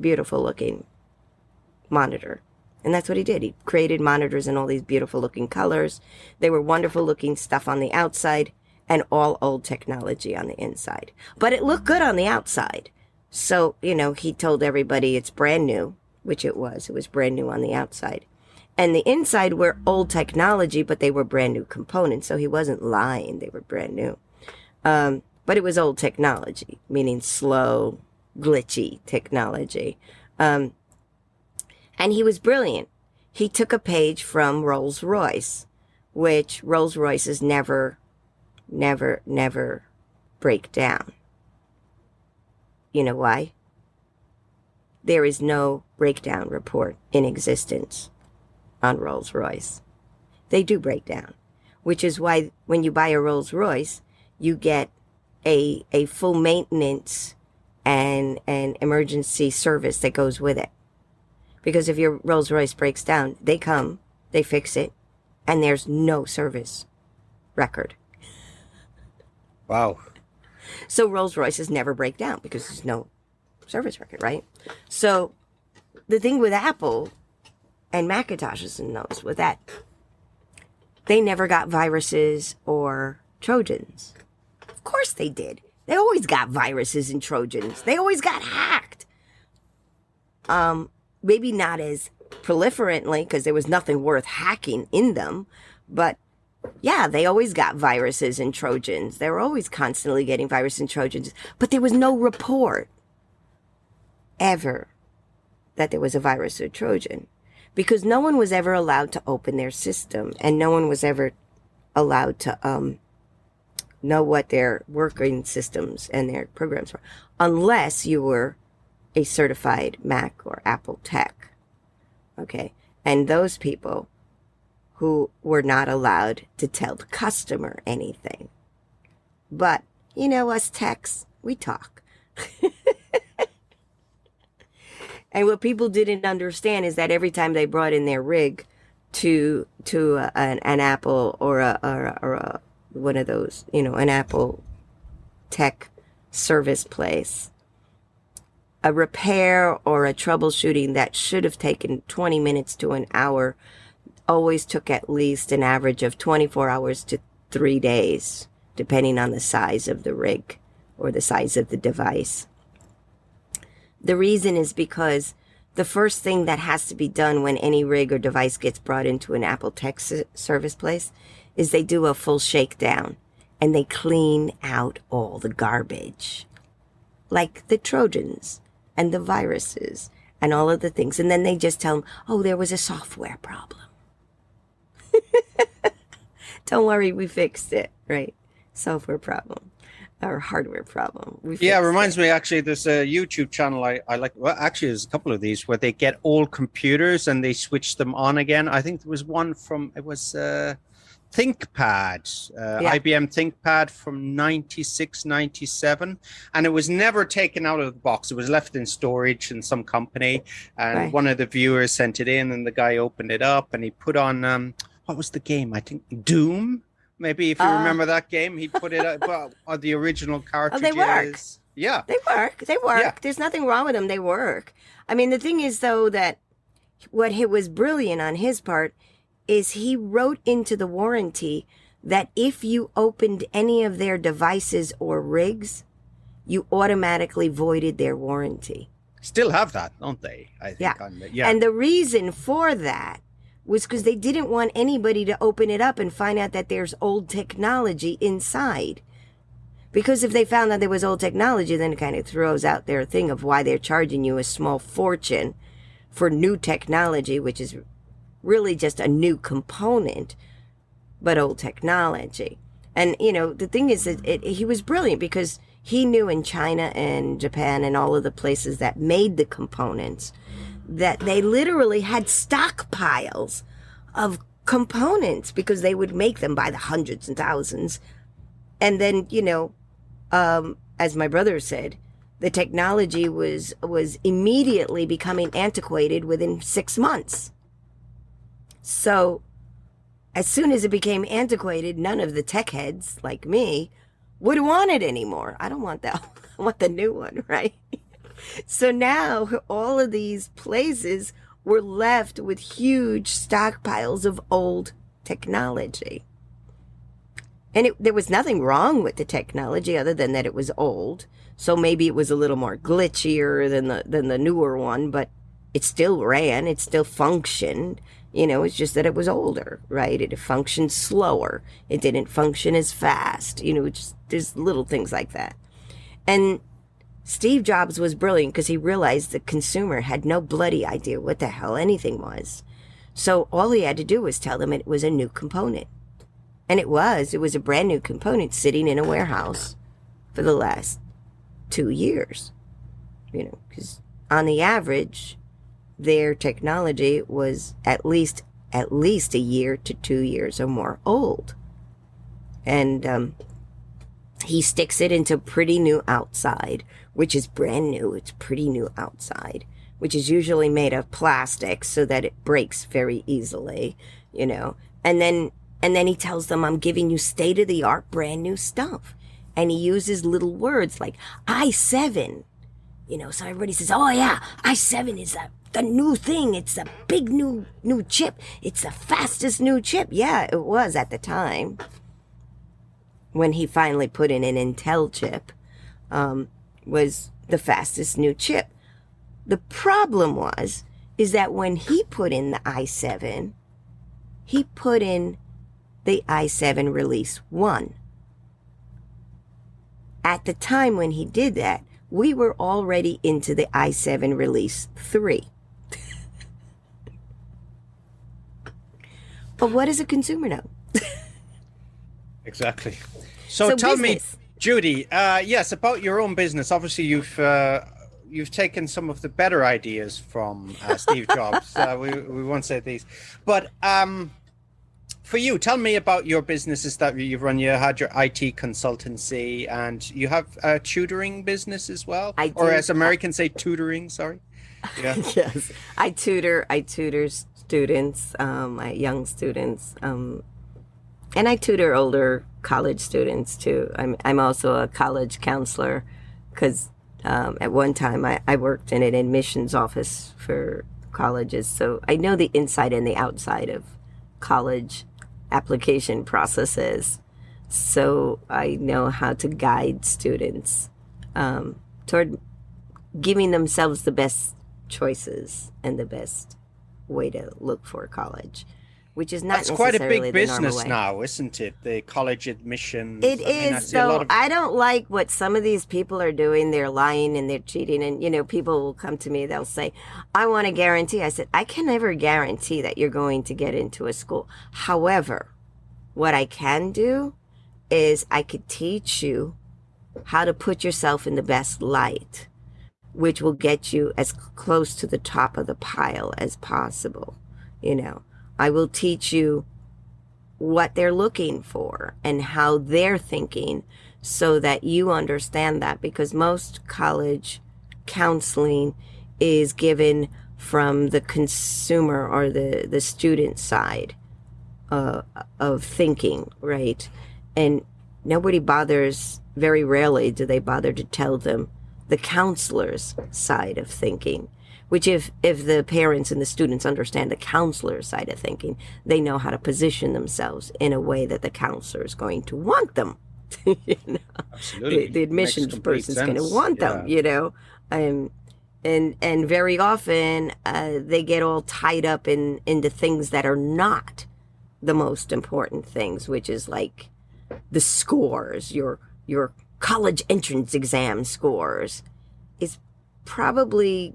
beautiful looking monitor. And that's what he did. He created monitors in all these beautiful looking colors. They were wonderful looking stuff on the outside and all old technology on the inside. But it looked good on the outside. So, he told everybody it's brand new, which it was. It was brand new on the outside. And the inside were old technology, but they were brand new components. So he wasn't lying. They were brand new. But it was old technology, meaning slow, glitchy technology. And he was brilliant. He took a page from Rolls-Royce, which Rolls-Royces never break down. You know why? There is no breakdown report in existence on Rolls-Royce. They do break down, which is why when you buy a Rolls-Royce, you get a full maintenance and an emergency service that goes with it. Because if your Rolls-Royce breaks down, they come, they fix it, and there's no service record. Wow. So Rolls-Royces never break down because there's no service record, right? So the thing with Apple and Macintoshes and those with that, they never got viruses or Trojans. Of course they did. They always got viruses and Trojans. They always got hacked. Maybe not as proliferantly because there was nothing worth hacking in them, but yeah, they always got viruses and Trojans. They were always constantly getting viruses and Trojans, but there was no report ever that there was a virus or Trojan, because no one was ever allowed to open their system, and no one was ever allowed to know what their working systems and their programs were, unless you were a certified Mac or Apple tech. Okay. And those people who were not allowed to tell the customer anything. But, us techs, we talk. And what people didn't understand is that every time they brought in their rig to an Apple or a one of those, an Apple tech service place, a repair or a troubleshooting that should have taken 20 minutes to an hour always took at least an average of 24 hours to 3 days, depending on the size of the rig or the size of the device. The reason is because the first thing that has to be done when any rig or device gets brought into an Apple tech service place is they do a full shakedown and they clean out all the garbage, like the Trojans and the viruses and all of the things. And then they just tell them, oh, there was a software problem. Don't worry, we fixed it, right? Software problem or hardware problem. Yeah, it reminds me, actually, there's a YouTube channel I like. Well, actually, there's a couple of these where they get old computers and they switch them on again. I think there was one from, it was ThinkPad, IBM ThinkPad from 96, 97. And it was never taken out of the box. It was left in storage in some company. And one of the viewers sent it in, and the guy opened it up, and he put on, what was the game? I think Doom. Maybe if you remember that game, he put it on the original cartridges. Oh, they work. Yeah. They work. They work. Yeah. There's nothing wrong with them. They work. I mean, the thing is, though, that what was brilliant on his part is he wrote into the warranty that if you opened any of their devices or rigs, you automatically voided their warranty. Still have that, don't they? I think. Yeah. And the reason for that was because they didn't want anybody to open it up and find out that there's old technology inside. Because if they found out there was old technology, then it kind of throws out their thing of why they're charging you a small fortune for new technology, which is really just a new component, but old technology. And, you know, the thing is that he was brilliant because he knew in China and Japan and all of the places that made the components that they literally had stockpiles of components because they would make them by the hundreds and thousands. And then, you know, as my brother said, the technology was immediately becoming antiquated within 6 months. So as soon as it became antiquated, none of the tech heads like me would want it anymore. I don't want that. I want the new one, right? So now all of these places were left with huge stockpiles of old technology. And there was nothing wrong with the technology other than that it was old. So maybe it was a little more glitchier than the newer one, but it still ran, it still functioned. You know, it's just that it was older, right? It functioned slower. It didn't function as fast. You know, just there's little things like that. And Steve Jobs was brilliant because he realized the consumer had no bloody idea what the hell anything was. So all he had to do was tell them it was a new component. And it was a brand new component sitting in a warehouse for the last 2 years. You know, because on the average, their technology was at least a year to 2 years or more old. And he sticks it into pretty new outside, which is brand new. It's pretty new outside, which is usually made of plastic so that it breaks very easily, you know. And then he tells them, I'm giving you state-of-the-art brand new stuff. And he uses little words like i7, you know, so everybody says, oh yeah, i7 is the new thing. It's a big new chip. It's the fastest new chip. Yeah, it was at the time. When he finally put in an Intel chip, was the fastest new chip. The problem is that when he put in the i7, he put in the i7 release 1. At the time when he did that, we were already into the i7 release 3. But what does a consumer know? Exactly. So tell business. me, Judy, yes, about your own business. Obviously, you've taken some of the better ideas from Steve Jobs. We won't say these, but for you, tell me about your businesses that you've run. You had your IT consultancy, and you have a tutoring business as well, or as Americans say, tutoring. Sorry. Yeah. Yes, I tutor students, young students, and I tutor older college students too. I'm also a college counselor because at one time I worked in an admissions office for colleges, so I know the inside and the outside of college application processes. So I know how to guide students toward giving themselves the best choices and the best way to look for college, which is not necessarily quite a big business way. now, isn't it? The college admissions. It is, though. I don't like what some of these people are doing. They're lying and they're cheating. And, you know, people will come to me. They'll say, I want a guarantee. I said, I can never guarantee that you're going to get into a school. However, what I can do is I could teach you how to put yourself in the best light, which will get you as close to the top of the pile as possible. You know, I will teach you what they're looking for and how they're thinking so that you understand that, because most college counseling is given from the consumer or the student side of thinking, right? And nobody bothers, very rarely do they bother to tell them the counselor's side of thinking, which if the parents and the students understand the counselor's side of thinking, they know how to position themselves in a way that the counselor is going to want them. You know? Absolutely. The admissions person's going to want them, you know? And very often they get all tied up into things that are not the most important things, which is like the scores, your college entrance exam scores is probably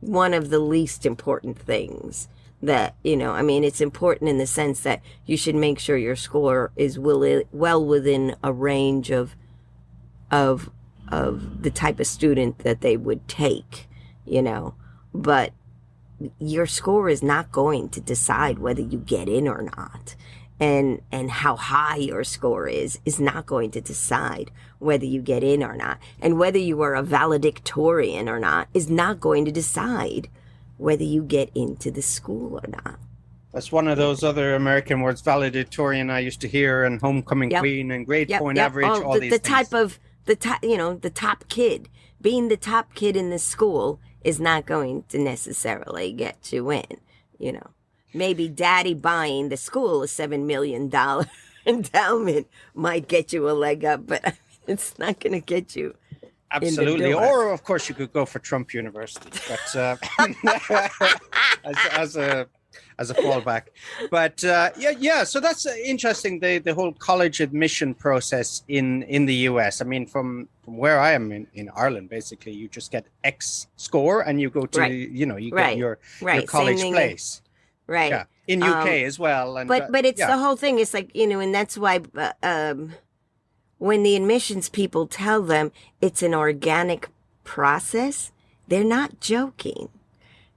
one of the least important things that, you know, I mean, it's important in the sense that you should make sure your score is well within a range of the type of student that they would take, you know, but your score is not going to decide whether you get in or not. And how high your score is not going to decide whether you get in or not. And whether you are a valedictorian or not is not going to decide whether you get into the school or not. That's one of those other American words, valedictorian, I used to hear, and homecoming queen and grade point average, all these things. The top kid. Being the top kid in the school is not going to necessarily get you in, you know. Maybe daddy buying the school a $7 million endowment might get you a leg up, but it's not going to get you. Absolutely. Or, of course, you could go for Trump University, but as a fallback. But yeah. So that's interesting. The whole college admission process in the US. I mean, from where I am in Ireland, basically, you just get X score and you go to get your college place. Right. Yeah. In UK as well. And, but it's the whole thing. It's like, you know, and that's why when the admissions people tell them it's an organic process, they're not joking.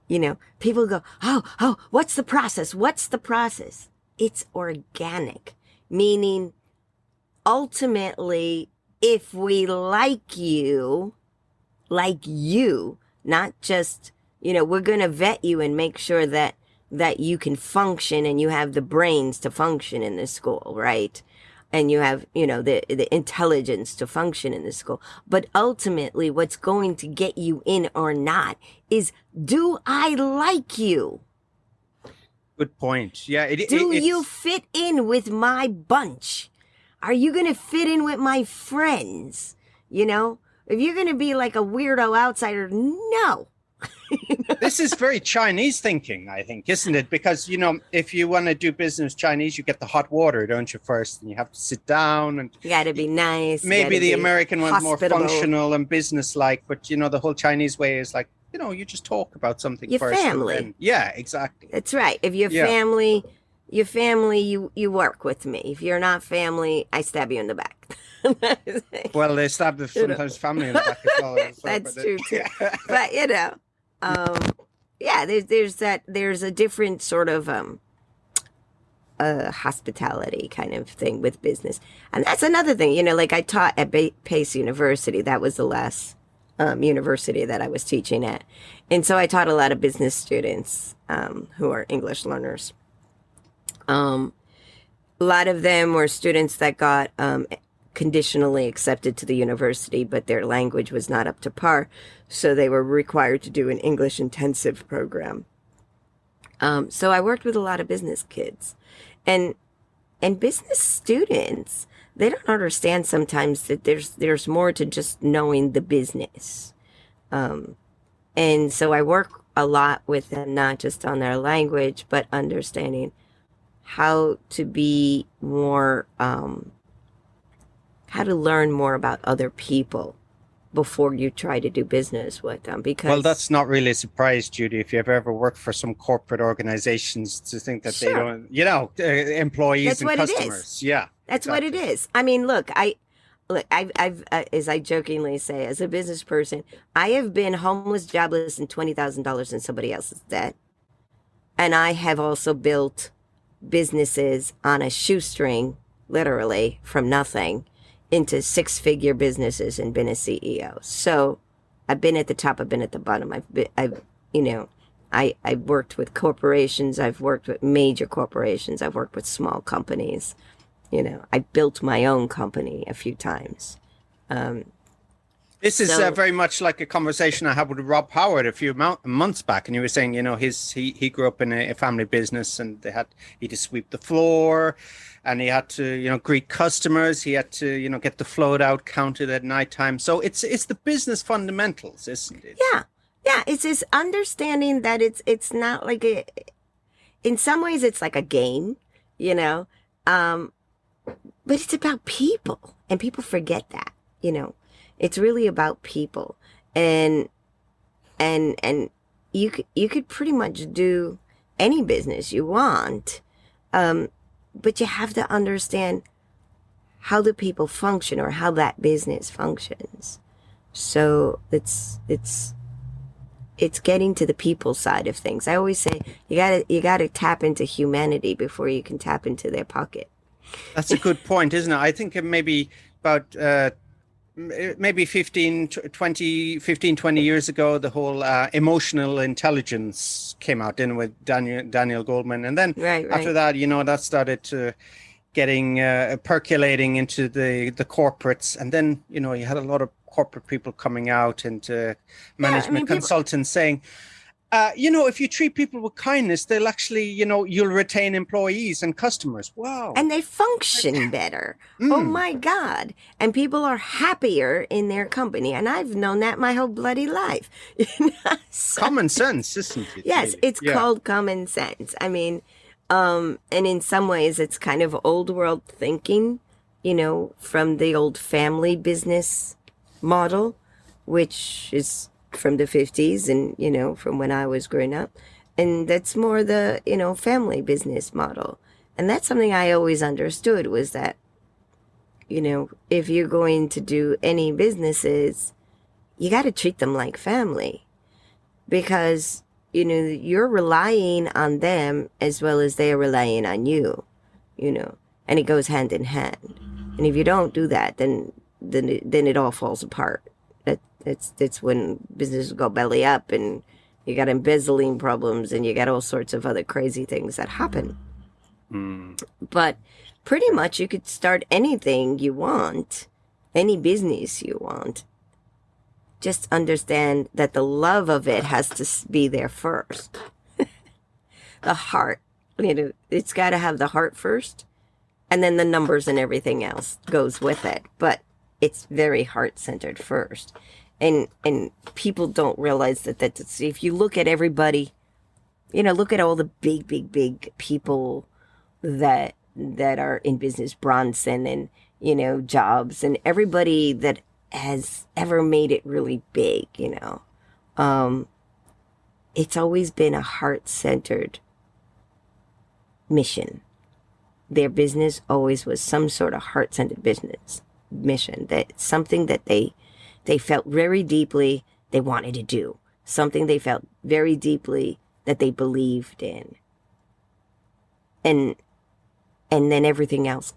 You know, people go, oh, what's the process? What's the process? It's organic, meaning ultimately, if we like you, not just, you know, we're going to vet you and make sure that you can function and you have the brains to function in this school, right? And you have, you know, the intelligence to function in the school. But ultimately, what's going to get you in or not is, do I like you? Good point. Yeah. Do you fit in with my bunch? Are you going to fit in with my friends? You know, if you're going to be like a weirdo outsider, no. This is very Chinese thinking, I think, isn't it? Because, you know, if you want to do business Chinese, you get the hot water, don't you, first? And you have to sit down. And you got to be nice. Maybe the American one's more functional and business-like. But, you know, the whole Chinese way is like, you know, you just talk about something your first. Family. And then, yeah, exactly. That's right. If you're family, you work with me. If you're not family, I stab you in the back. Well, they stab sometimes family in the back as well. That's true, too. But, you know. There's a different sort of hospitality kind of thing with business, and that's another thing. You know, like I taught at Pace University. That was the last university that I was teaching at, and so I taught a lot of business students who are English learners. A lot of them were students that got conditionally accepted to the university, but their language was not up to par, so they were required to do an English intensive program. So I worked with a lot of business kids, and business students, they don't understand sometimes that there's more to just knowing the business. And so I work a lot with them, not just on their language, but understanding how to be more, how to learn more about other people before you try to do business with them. Because, well, that's not really a surprise, Judy, if you've ever worked for some corporate organizations, to think that they don't, you know, employees that's and customers. Yeah, that's exactly what it is. I mean, look, I've as I jokingly say, as a business person, I have been homeless, jobless, and $20,000 in somebody else's debt. And I have also built businesses on a shoestring, literally from nothing, into 6-figure businesses and been a CEO. So I've been at the top, I've been at the bottom. I've worked with corporations, I've worked with major corporations, I've worked with small companies. I built my own company a few times. This is very much like a conversation I had with Rob Howard a few months back, and he was saying, he grew up in a family business, and he had to sweep the floor, and he had to, greet customers, he had to, get the float out counted at nighttime. So it's the business fundamentals, isn't it? Yeah, it's this understanding that it's not like in some ways it's like a game, but it's about people, and people forget that, It's really about people, and you could pretty much do any business you want, but you have to understand how the people function or how that business functions. So it's getting to the people side of things. I always say you gotta tap into humanity before you can tap into their pocket. That's a good point, isn't it? I think maybe about maybe 20 years ago, the whole emotional intelligence came out in with Daniel Goleman. And then after that, that started to getting percolating into the corporates. And then, you had a lot of corporate people coming out and management consultants saying, if you treat people with kindness, they'll actually, you'll retain employees and customers. Wow. And they function better. Oh my God. And people are happier in their company. And I've known that my whole bloody life. So, common sense, isn't it? Yes, it's called common sense. I mean, and in some ways it's kind of old world thinking, from the old family business model, which is from the 50s and, from when I was growing up. And that's more the, family business model. And that's something I always understood was that, if you're going to do any businesses, you got to treat them like family because, you're relying on them as well as they're relying on you, and it goes hand in hand. And if you don't do that, then it all falls apart. It's when businesses go belly up and you got embezzling problems and you got all sorts of other crazy things that happen. But pretty much you could start anything you want, any business you want. Just understand that the love of it has to be there first. The heart, it's got to have the heart first, and then the numbers and everything else goes with it. But it's very heart-centered first. And people don't realize that's, if you look at everybody, look at all the big people that are in business, Bronson and, Jobs and everybody that has ever made it really big, it's always been a heart-centered mission. Their business always was some sort of heart-centered business mission, that something that they felt very deeply they wanted to do, something they felt very deeply that they believed in, and then everything else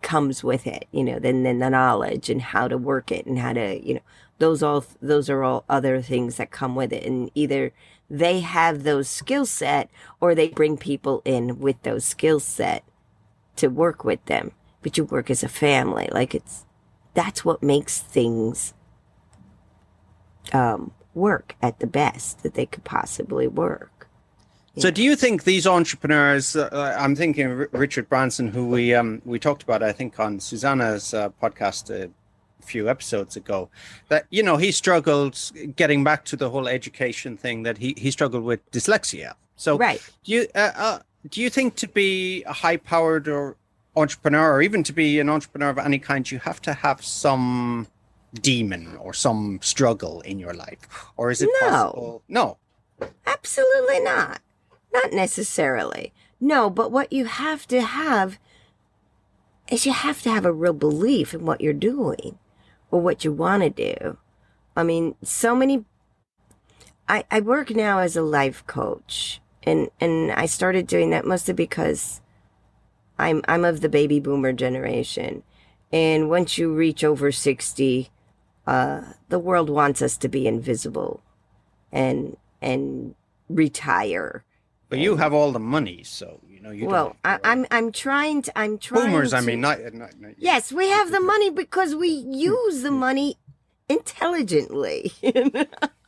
comes with it, then the knowledge and how to work it and how to, those are all other things that come with it. And either they have those skill set or they bring people in with those skill set to work with them. But you work as a family. That's what makes things work at the best that they could possibly work. So do you think these entrepreneurs, I'm thinking of Richard Branson, who we talked about, I think, on Susanna's podcast a few episodes ago, that, he struggled getting back to the whole education thing, that he struggled with dyslexia. So do you think to be a high-powered or entrepreneur, or even to be an entrepreneur of any kind, you have to have some demon or some struggle in your life? Or is it possible? No, absolutely not. Not necessarily. No, but what you have to have is you have to have a real belief in what you're doing or what you want to do. I mean, so many... I work now as a life coach, And I started doing that mostly because I'm of the baby boomer generation. And once you reach over 60, the world wants us to be invisible and retire. But you have all the money, so you know you. Well, I'm trying. Boomers, to, I mean, not Yes, we have the money because we use the money intelligently.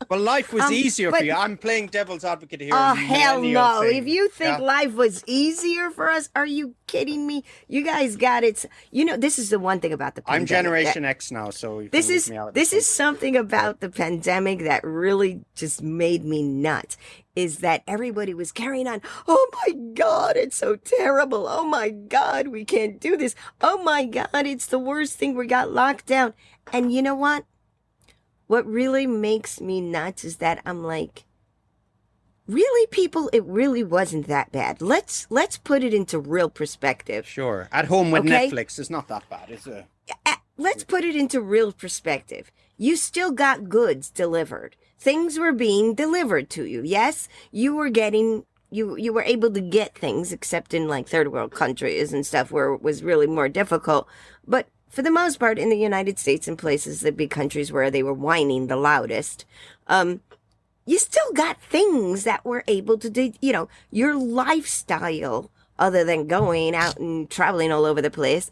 Well, life was easier for you. I'm playing devil's advocate here. Oh, hell no. Thing. If you think life was easier for us, are you kidding me? You guys got it. You know, this is the one thing about the pandemic. I'm Generation X now, so you this is something about the pandemic that really just made me nuts, is that everybody was carrying on. Oh my God, it's so terrible. Oh my God, we can't do this. Oh my God, it's the worst thing. We got locked down. And you know what? What really makes me nuts is that I'm like, really, people, it really wasn't that bad. Let's put it into real perspective. Sure. At home with Netflix, it's not that bad, is it? Let's put it into real perspective. You still got goods delivered. Things were being delivered to you. Yes, you were getting, you were able to get things, except in like third world countries and stuff where it was really more difficult. But for the most part, in the United States and places, the big countries where they were whining the loudest, you still got things that were able to do, you know, your lifestyle, other than going out and traveling all over the place,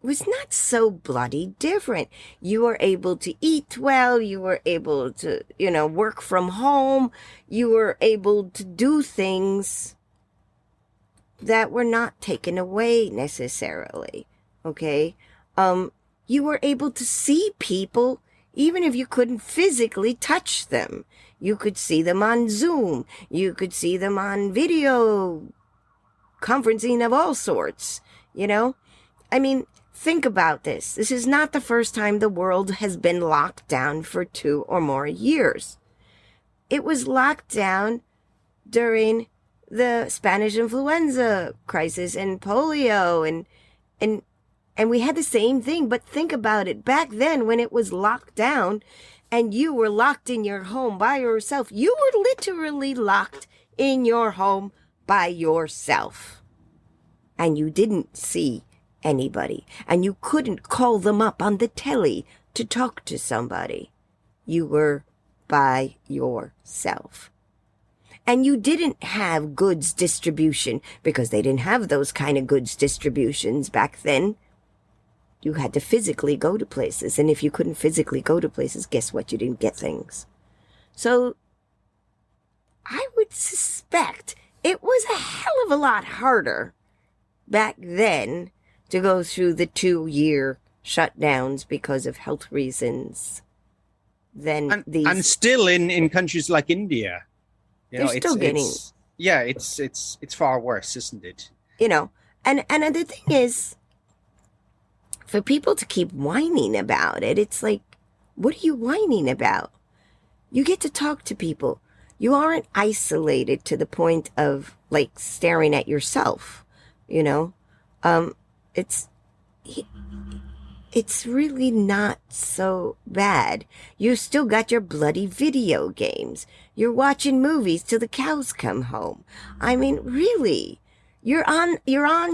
was not so bloody different. You were able to eat well. You were able to, you know, work from home. You were able to do things that were not taken away necessarily. Okay. You were able to see people, even if you couldn't physically touch them. You could see them on Zoom. You could see them on video conferencing of all sorts, you know? I mean, think about this. This is not the first time the world has been locked down for 2 or more years. It was locked down during the Spanish influenza crisis and polio and we had the same thing, but think about it. Back then, when it was locked down and you were locked in your home by yourself, you were literally locked in your home by yourself. And you didn't see anybody. And you couldn't call them up on the telly to talk to somebody. You were by yourself. And you didn't have goods distribution because they didn't have those kind of goods distributions back then. You had to physically go to places. And if you couldn't physically go to places, guess what? You didn't get things. So I would suspect it was a hell of a lot harder back then to go through the 2-year shutdowns because of health reasons than these. And still in countries like India, you know, they're still getting. It's far worse, isn't it? You know, and the thing is, for people to keep whining about it, it's like, what are you whining about? You get to talk to people. You aren't isolated to the point of like staring at yourself, you know? It's really not so bad. You still got your bloody video games. You're watching movies till the cows come home. I mean, really, you're on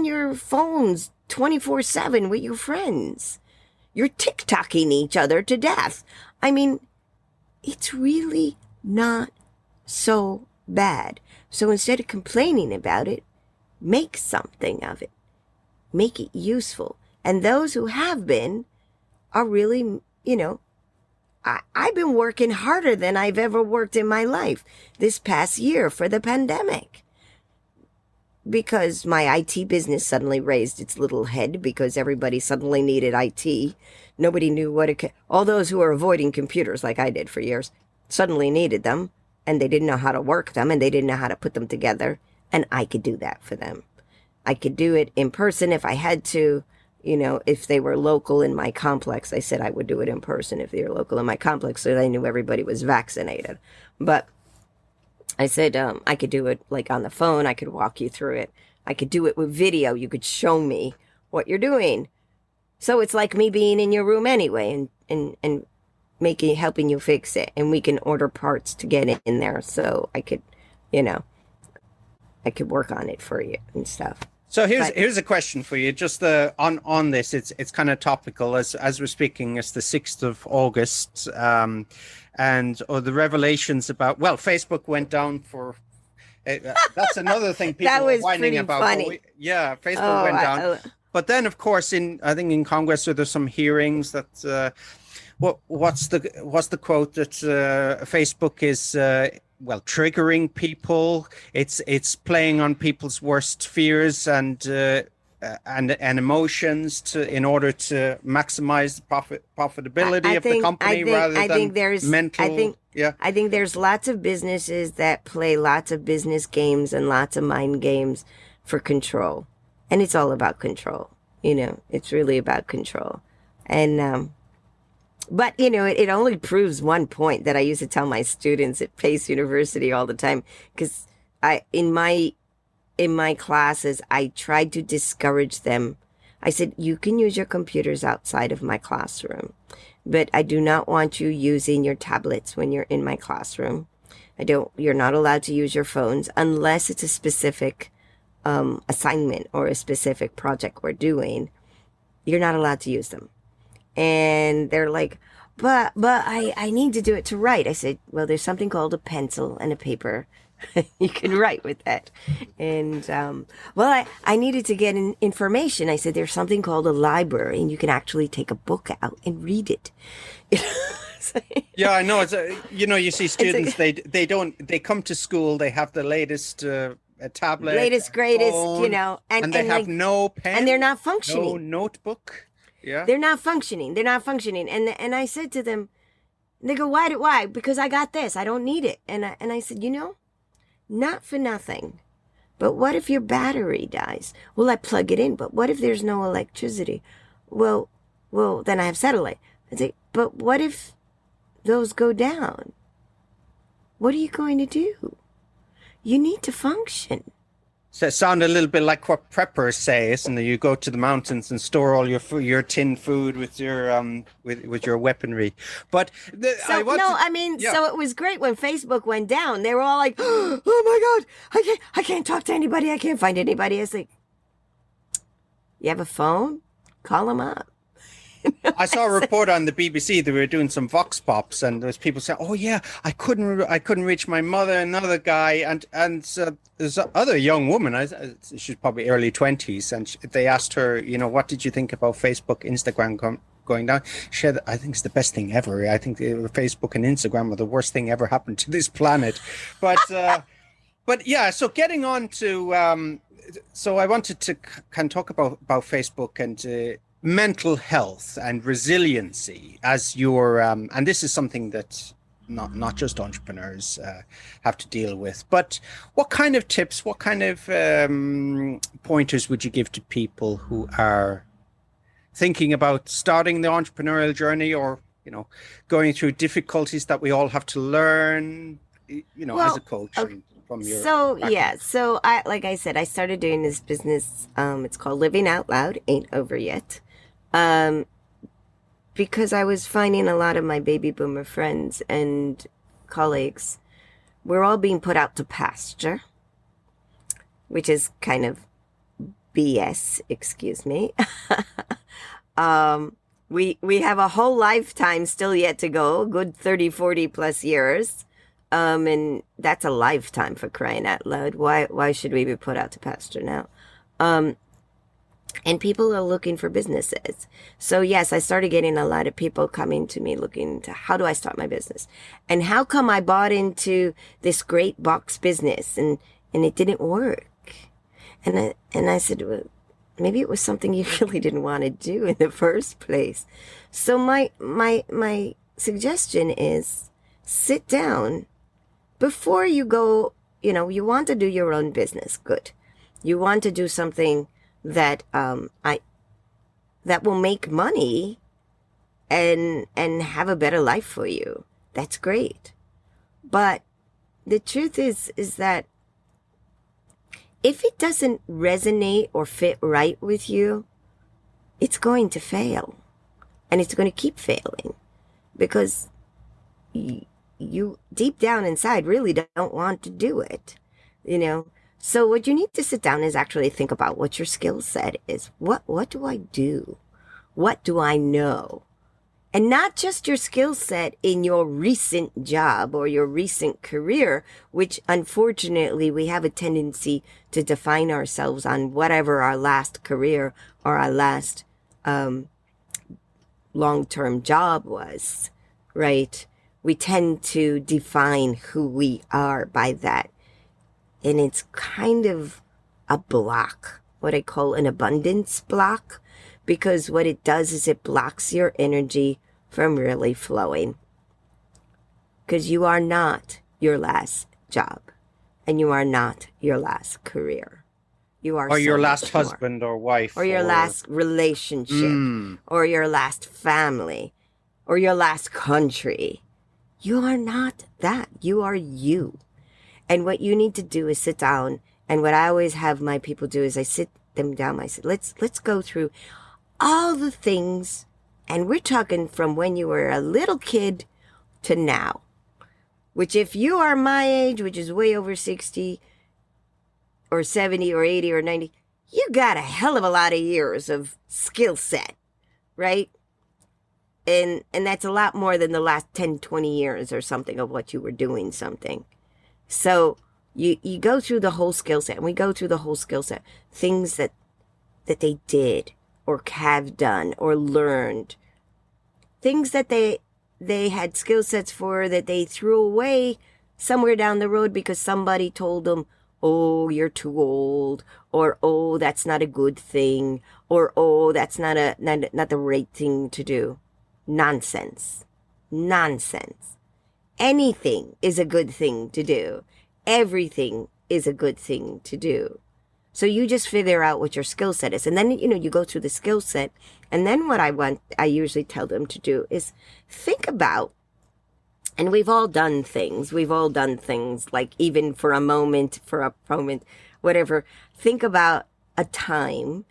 your phones 24/7 with your friends. You're TikToking each other to death. I mean, it's really not so bad. So instead of complaining about it, make something of it. Make it useful. And those who have been are really, you know, I've been working harder than I've ever worked in my life this past year for the pandemic. Because my IT business suddenly raised its little head because everybody suddenly needed IT. Nobody knew all those who were avoiding computers like I did for years suddenly needed them, and they didn't know how to work them, and they didn't know how to put them together, and I could do that for them. I could do it in person if I had to, you know, if they were local in my complex. I said I would do it in person if they were local in my complex, so they knew everybody was vaccinated. But I said I could do it like on the phone. I could walk you through it. I could do it with video. You could show me what you're doing. So it's like me being in your room anyway and helping you fix it. And we can order parts to get it in there. So I could, you know, I could work on it for you and stuff. So here's a question for you. Just on this, it's kind of topical as we're speaking. It's the 6th of August, and the revelations about Facebook went down for. That's another thing people That was are whining pretty about. funny. Facebook went down. But then, of course, I think in Congress, there's some hearings that what's the quote that Facebook is triggering people. It's playing on people's worst fears and emotions in order to maximize the profitability of the company rather than mental. I think there's lots of businesses that play lots of business games and lots of mind games for control. And it's all about control. It's really about control. And, but, it only proves one point that I used to tell my students at Pace University all the time. Because in my classes, I tried to discourage them. I said, you can use your computers outside of my classroom, but I do not want you using your tablets when you're in my classroom. You're not allowed to use your phones unless it's a specific assignment or a specific project we're doing. You're not allowed to use them. And they're like, but I need to do it to write. I said, well, there's something called a pencil and a paper. You can write with that. And, I needed to get information. I said, there's something called a library, and you can actually take a book out and read it. Yeah, I know. It's you see students, they come to school, they have the latest tablet, greatest, phone, and they have like, no pen, and they're not functioning. No notebook. Yeah, they're not functioning. And I said to them, they go, why? Because I got this. I don't need it. And I said, not for nothing, but what if your battery dies? Well, I plug it in, but what if there's no electricity? Well, then I have satellite. I say, but what if those go down? What are you going to do? You need to function. So it sounded a little bit like what preppers say, isn't it? You go to the mountains and store all your tin food with your with your weaponry. But so it was great when Facebook went down. They were all like, "Oh my God, I can't talk to anybody. I can't find anybody." I was like, "You have a phone? Call them up." I saw a report on the BBC. They were doing some vox pops, and there was people saying, "Oh yeah, I couldn't reach my mother." Another guy, and there's other young woman. She's probably early 20s, and they asked her, what did you think about Facebook, Instagram going down? She said, "I think it's the best thing ever. I think Facebook and Instagram are the worst thing ever happened to this planet." But but yeah. So getting on to so I wanted to kind of talk about Facebook and. Mental health and resiliency as your and this is something that not just entrepreneurs have to deal with, but what kind of tips, what kind of pointers would you give to people who are thinking about starting the entrepreneurial journey, or going through difficulties that we all have to learn, as a coach? Okay. So like I said, I started doing this business. It's called Living Out Loud. Ain't over yet. Because I was finding a lot of my baby boomer friends and colleagues were all being put out to pasture, which is kind of BS, excuse me. We have a whole lifetime still yet to go, a good 30, 40 plus years. And that's a lifetime, for crying out loud. Why should we be put out to pasture now? And people are looking for businesses. So yes, I started getting a lot of people coming to me looking to, how do I start my business? And how come I bought into this great box business and it didn't work? And I said, well, maybe it was something you really didn't want to do in the first place. So my suggestion is sit down before you go. You want to do your own business. Good. You want to do something that that will make money and have a better life for you. That's great. But the truth is that if it doesn't resonate or fit right with you, it's going to fail. And it's going to keep failing because you deep down inside really don't want to do it. So what you need to sit down is actually think about what your skill set is. What do I do? What do I know? And not just your skill set in your recent job or your recent career, which unfortunately we have a tendency to define ourselves on whatever our last career or our last long-term job was, right? We tend to define who we are by that. And it's kind of a block, what I call an abundance block, because what it does is it blocks your energy from really flowing. Because you are not your last job, and you are not your last career. You are or your so last much more. husband or wife, Or your last relationship, or your last family, or your last country. You are not that. You are you. And what you need to do is sit down. And what I always have my people do is I sit them down. I said, let's go through all the things. And we're talking from when you were a little kid to now. Which if you are my age, which is way over 60 or 70 or 80 or 90, you got a hell of a lot of years of skill set, right? And that's a lot more than the last 10, 20 years or something of what you were doing something. So you go through the whole skill set, and we go through the whole skill set. Things that they did or have done or learned. Things that they had skill sets for that they threw away somewhere down the road because somebody told them, oh, you're too old, or oh, that's not a good thing, or oh, that's not the right thing to do. Nonsense. Anything is a good thing to do. Everything is a good thing to do. So you just figure out what your skill set is. And then, you go through the skill set. And then what I usually tell them to do is think about, and we've all done things like even for a moment, whatever. Think about a time.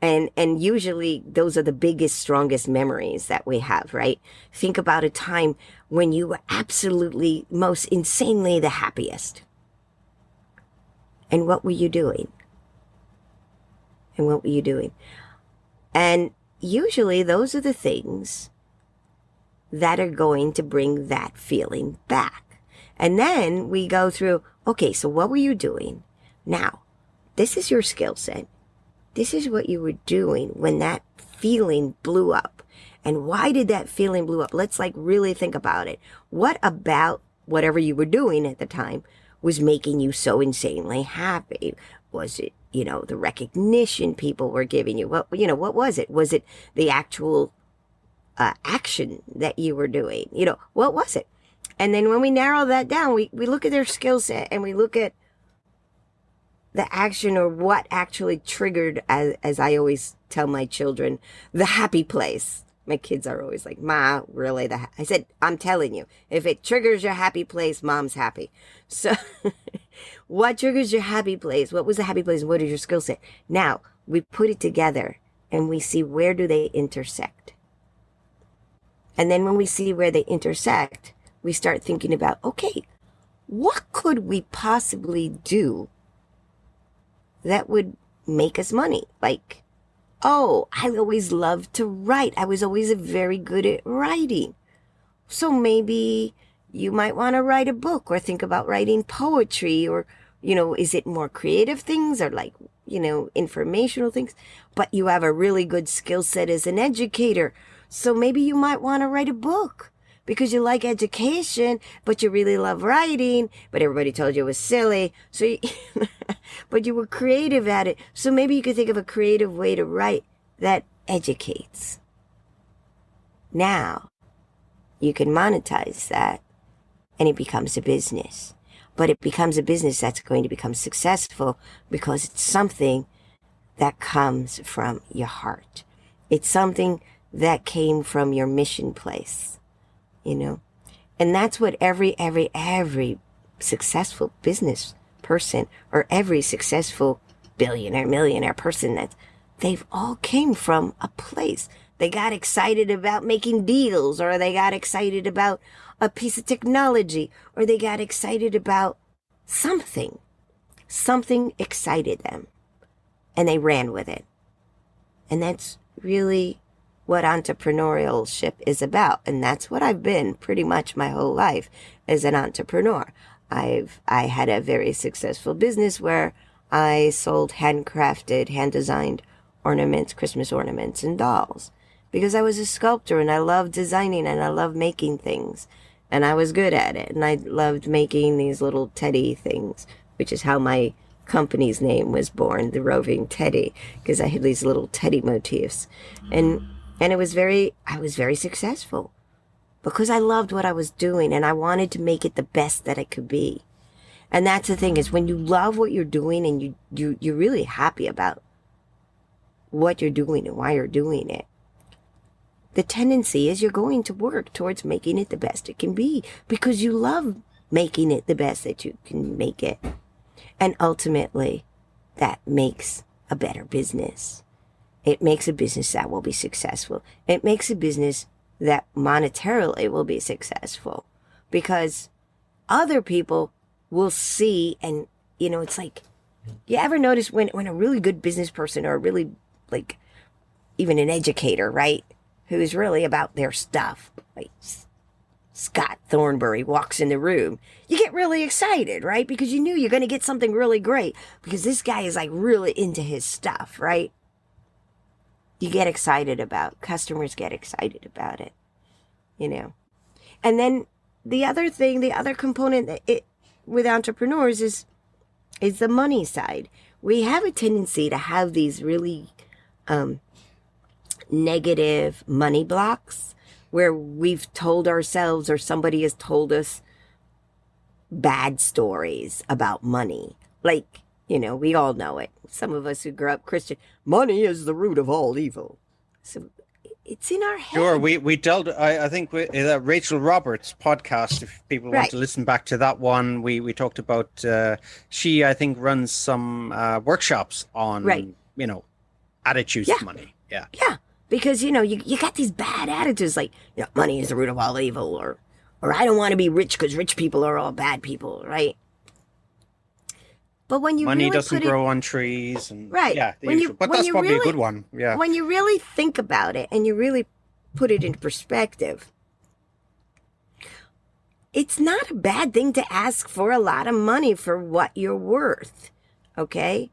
And usually those are the biggest, strongest memories that we have, right? Think about a time when you were absolutely, most insanely the happiest. And what were you doing? And usually those are the things that are going to bring that feeling back. And then we go through, okay, so what were you doing? Now, this is your skill set. This is what you were doing when that feeling blew up. And why did that feeling blew up? Let's really think about it. What about whatever you were doing at the time was making you so insanely happy? Was it, the recognition people were giving you? What was it? Was it the actual action that you were doing? What was it? And then when we narrow that down, we look at their skill set and we look at the action or what actually triggered, as I always tell my children, the happy place. My kids are always like, Ma, really? I said, I'm telling you, if it triggers your happy place, Mom's happy. So what triggers your happy place? What was the happy place? What is your skill set? Now, we put it together and we see where do they intersect. And then when we see where they intersect, we start thinking about, okay, what could we possibly do that would make us money? Like, oh, I always loved to write. I was always very good at writing. So maybe you might want to write a book or think about writing poetry or, is it more creative things or informational things? But you have a really good skill set as an educator. So maybe you might want to write a book because you like education, but you really love writing, but everybody told you it was silly. So, but you were creative at it. So maybe you could think of a creative way to write that educates. Now, you can monetize that and it becomes a business. But it becomes a business that's going to become successful because it's something that comes from your heart. It's something that came from your mission place. And that's what every successful business person or every successful billionaire, millionaire person they've all came from a place. They got excited about making deals, or they got excited about a piece of technology, or they got excited about something something excited them and they ran with it. And that's really what entrepreneurship is about. And that's what I've been pretty much my whole life as an entrepreneur. I had a very successful business where I sold handcrafted, hand-designed ornaments, Christmas ornaments, and dolls. Because I was a sculptor and I loved designing and I loved making things. And I was good at it. And I loved making these little teddy things, which is how my company's name was born, the Roving Teddy, because I had these little teddy motifs. And I was very successful because I loved what I was doing and I wanted to make it the best that it could be. And that's the thing, is when you love what you're doing and you're really happy about what you're doing and why you're doing it, the tendency is you're going to work towards making it the best it can be because you love making it the best that you can make it. And ultimately, that makes a better business. It makes a business that will be successful. It makes a business that monetarily will be successful because other people will see. And, you know, it's like, you ever notice when a really good business person or a really, like, even an educator, right, who's really about their stuff, like Scott Thornbury walks in the room, you get really excited, right? Because you knew you're going to get something really great because this guy is like really into his stuff, right? You get excited about, customers get excited about it, you know. And then the other thing, the other component with entrepreneurs is the money side. We have a tendency to have these really negative money blocks where we've told ourselves or somebody has told us bad stories about money. Like, you know, we all know it. Some of us who grew up Christian, money is the root of all evil. So it's in our head. Sure, we dealt, I think, with Rachel Roberts' podcast, if people want to listen back to that one, we talked about, she, I think, runs some workshops on, you know, attitudes to money. Yeah. Yeah. Because, you know, you got these bad attitudes like, you know, money is the root of all evil, or I don't want to be rich because rich people are all bad people, right? But when you money really doesn't grow on trees, and yeah, but that's probably really, a good one. Yeah. When you really think about it and you really put it into perspective, it's not a bad thing to ask for a lot of money for what you're worth. Okay?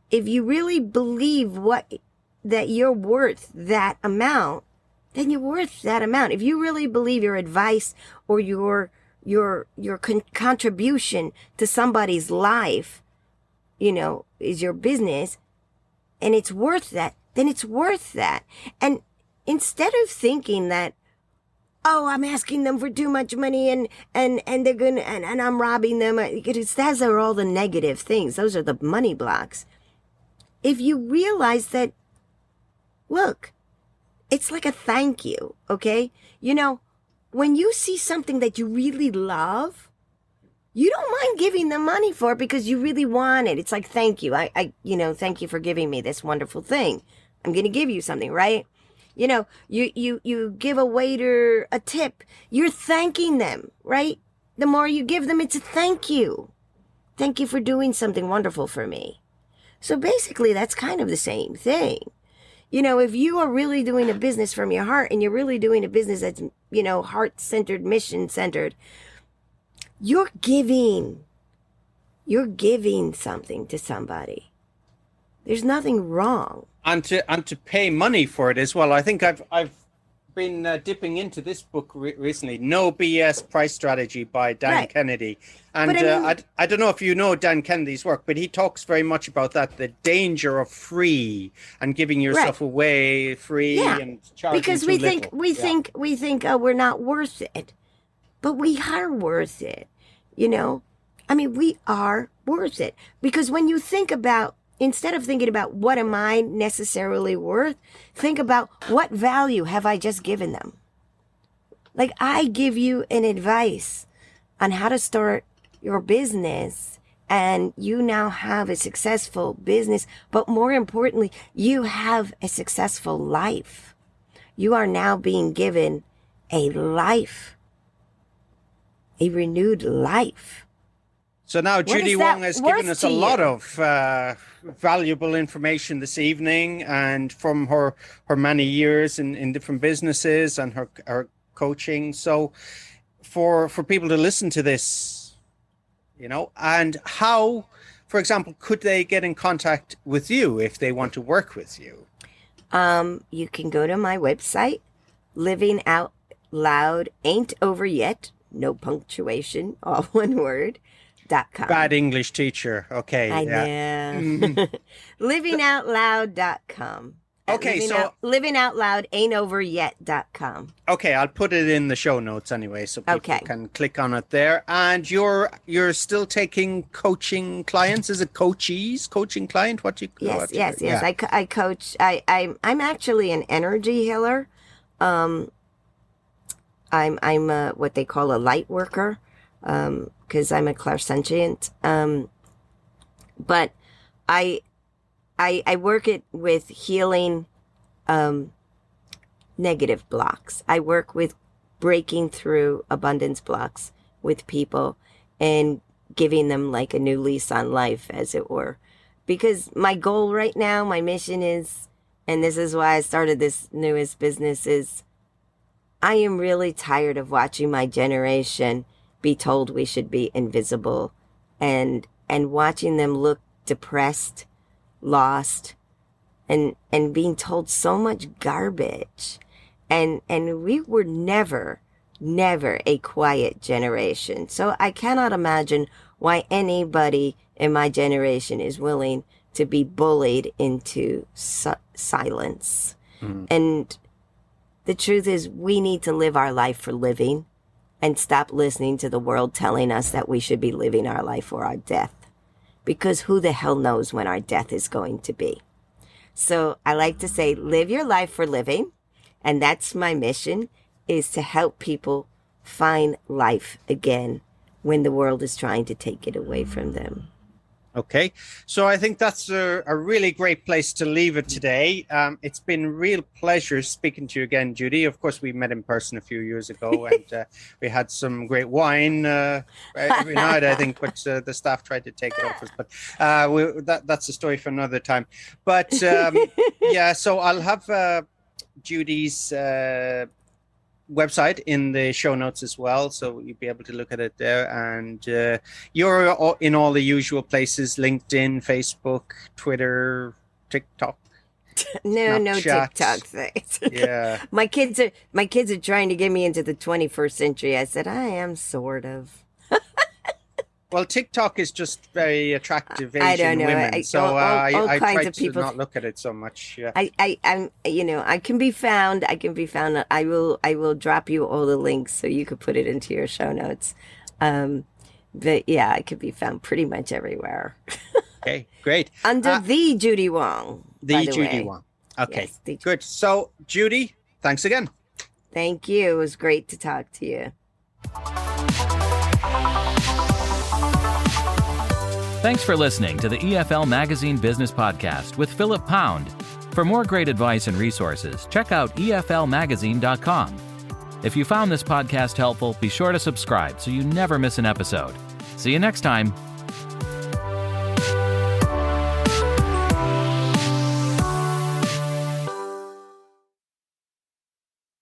If you really believe that you're worth that amount, then you're worth that amount. If you really believe your advice or your contribution to somebody's life, you know, is your business, and it's worth that, then it's worth that. And instead of thinking that, oh, I'm asking them for too much money and they're gonna and I'm robbing them, because those are all the negative things. Those are the money blocks. If you realize that, look, it's like a thank you, okay? You know, when you see something that you really love, you don't mind giving them money for it because you really want it. It's like, thank you. You know, thank you for giving me this wonderful thing. I'm going to give you something, right? You know, you give a waiter a tip. You're thanking them, right? The more you give them, it's a thank you. Thank you for doing something wonderful for me. So basically, that's kind of the same thing. You know, if you are really doing a business from your heart and you're really doing a business that's, you know, heart-centered, mission-centered, you're giving something to somebody. There's nothing wrong. And to pay money for it as well. I think I've been dipping into this book recently, No BS Price Strategy by Dan Kennedy. And I don't know if you know Dan Kennedy's work, but he talks very much about that, the danger of free and giving yourself away free and charging because too we little. we think oh, we're not worth it. But we are worth it, you know? I mean, we are worth it. Because when you think about, instead of thinking about what am I necessarily worth, think about what value have I just given them? Like, I give you an advice on how to start your business, and you now have a successful business, but more importantly, you have a successful life. You are now being given a life, a renewed life. So now Judy is that Wong has given worth us a to lot you? of valuable information this evening, and from her many years in different businesses and her coaching. So for people to listen to this, and how, for example, could they get in contact with you if they want to work with you? You can go to my website, Living Out Loud Ain't Over Yet, no punctuation, all one word, .com. Bad English teacher. Okay. I know. Livingoutloud.com. Okay, livingoutloud.ain'toveryet.com. Okay, I'll put it in the show notes anyway, so people Okay. can click on it there. And you're still taking coaching clients? Is it coaching client? What do you? Yes. Yeah. I coach. I'm actually an energy healer. I'm what they call a light worker, because I'm a clairsentient. But I work it with healing negative blocks. I work with breaking through abundance blocks with people and giving them like a new lease on life, as it were. Because my goal right now, my mission is, and this is why I started this newest business, is I am really tired of watching my generation be told we should be invisible and watching them look depressed, lost, and being told so much garbage. And we were never a quiet generation. So I cannot imagine why anybody in my generation is willing to be bullied into silence. Mm-hmm. And the truth is, we need to live our life for living and stop listening to the world telling us that we should be living our life for our death. Because who the hell knows when our death is going to be? So I like to say, live your life for living. And that's my mission, is to help people find life again when the world is trying to take it away from them. Okay, so I think that's a really great place to leave it today. It's been a real pleasure speaking to you again, Judy. Of course, we met in person a few years ago, and we had some great wine every night, I think, but the staff tried to take it off us. But that's a story for another time. But yeah, so I'll have Judy's website in the show notes as well, so you'll be able to look at it there. And you're in all the usual places: LinkedIn, Facebook, Twitter, TikTok. No TikTok things. Yeah. My kids are trying to get me into the 21st century. I said I am sort of. Well, TikTok is just very attractive Asian I don't know. women, so I try to not look at it so much. Yeah. I'm I can be found. I will drop you all the links so you could put it into your show notes. But yeah, I could be found pretty much everywhere. Okay, great. Under the Judy Wong. The Judy Wong. Okay, yes, good. So, Judy, thanks again. Thank you. It was great to talk to you. Thanks for listening to the EFL Magazine Business Podcast with Philip Pound. For more great advice and resources, check out eflmagazine.com. If you found this podcast helpful, be sure to subscribe so you never miss an episode. See you next time.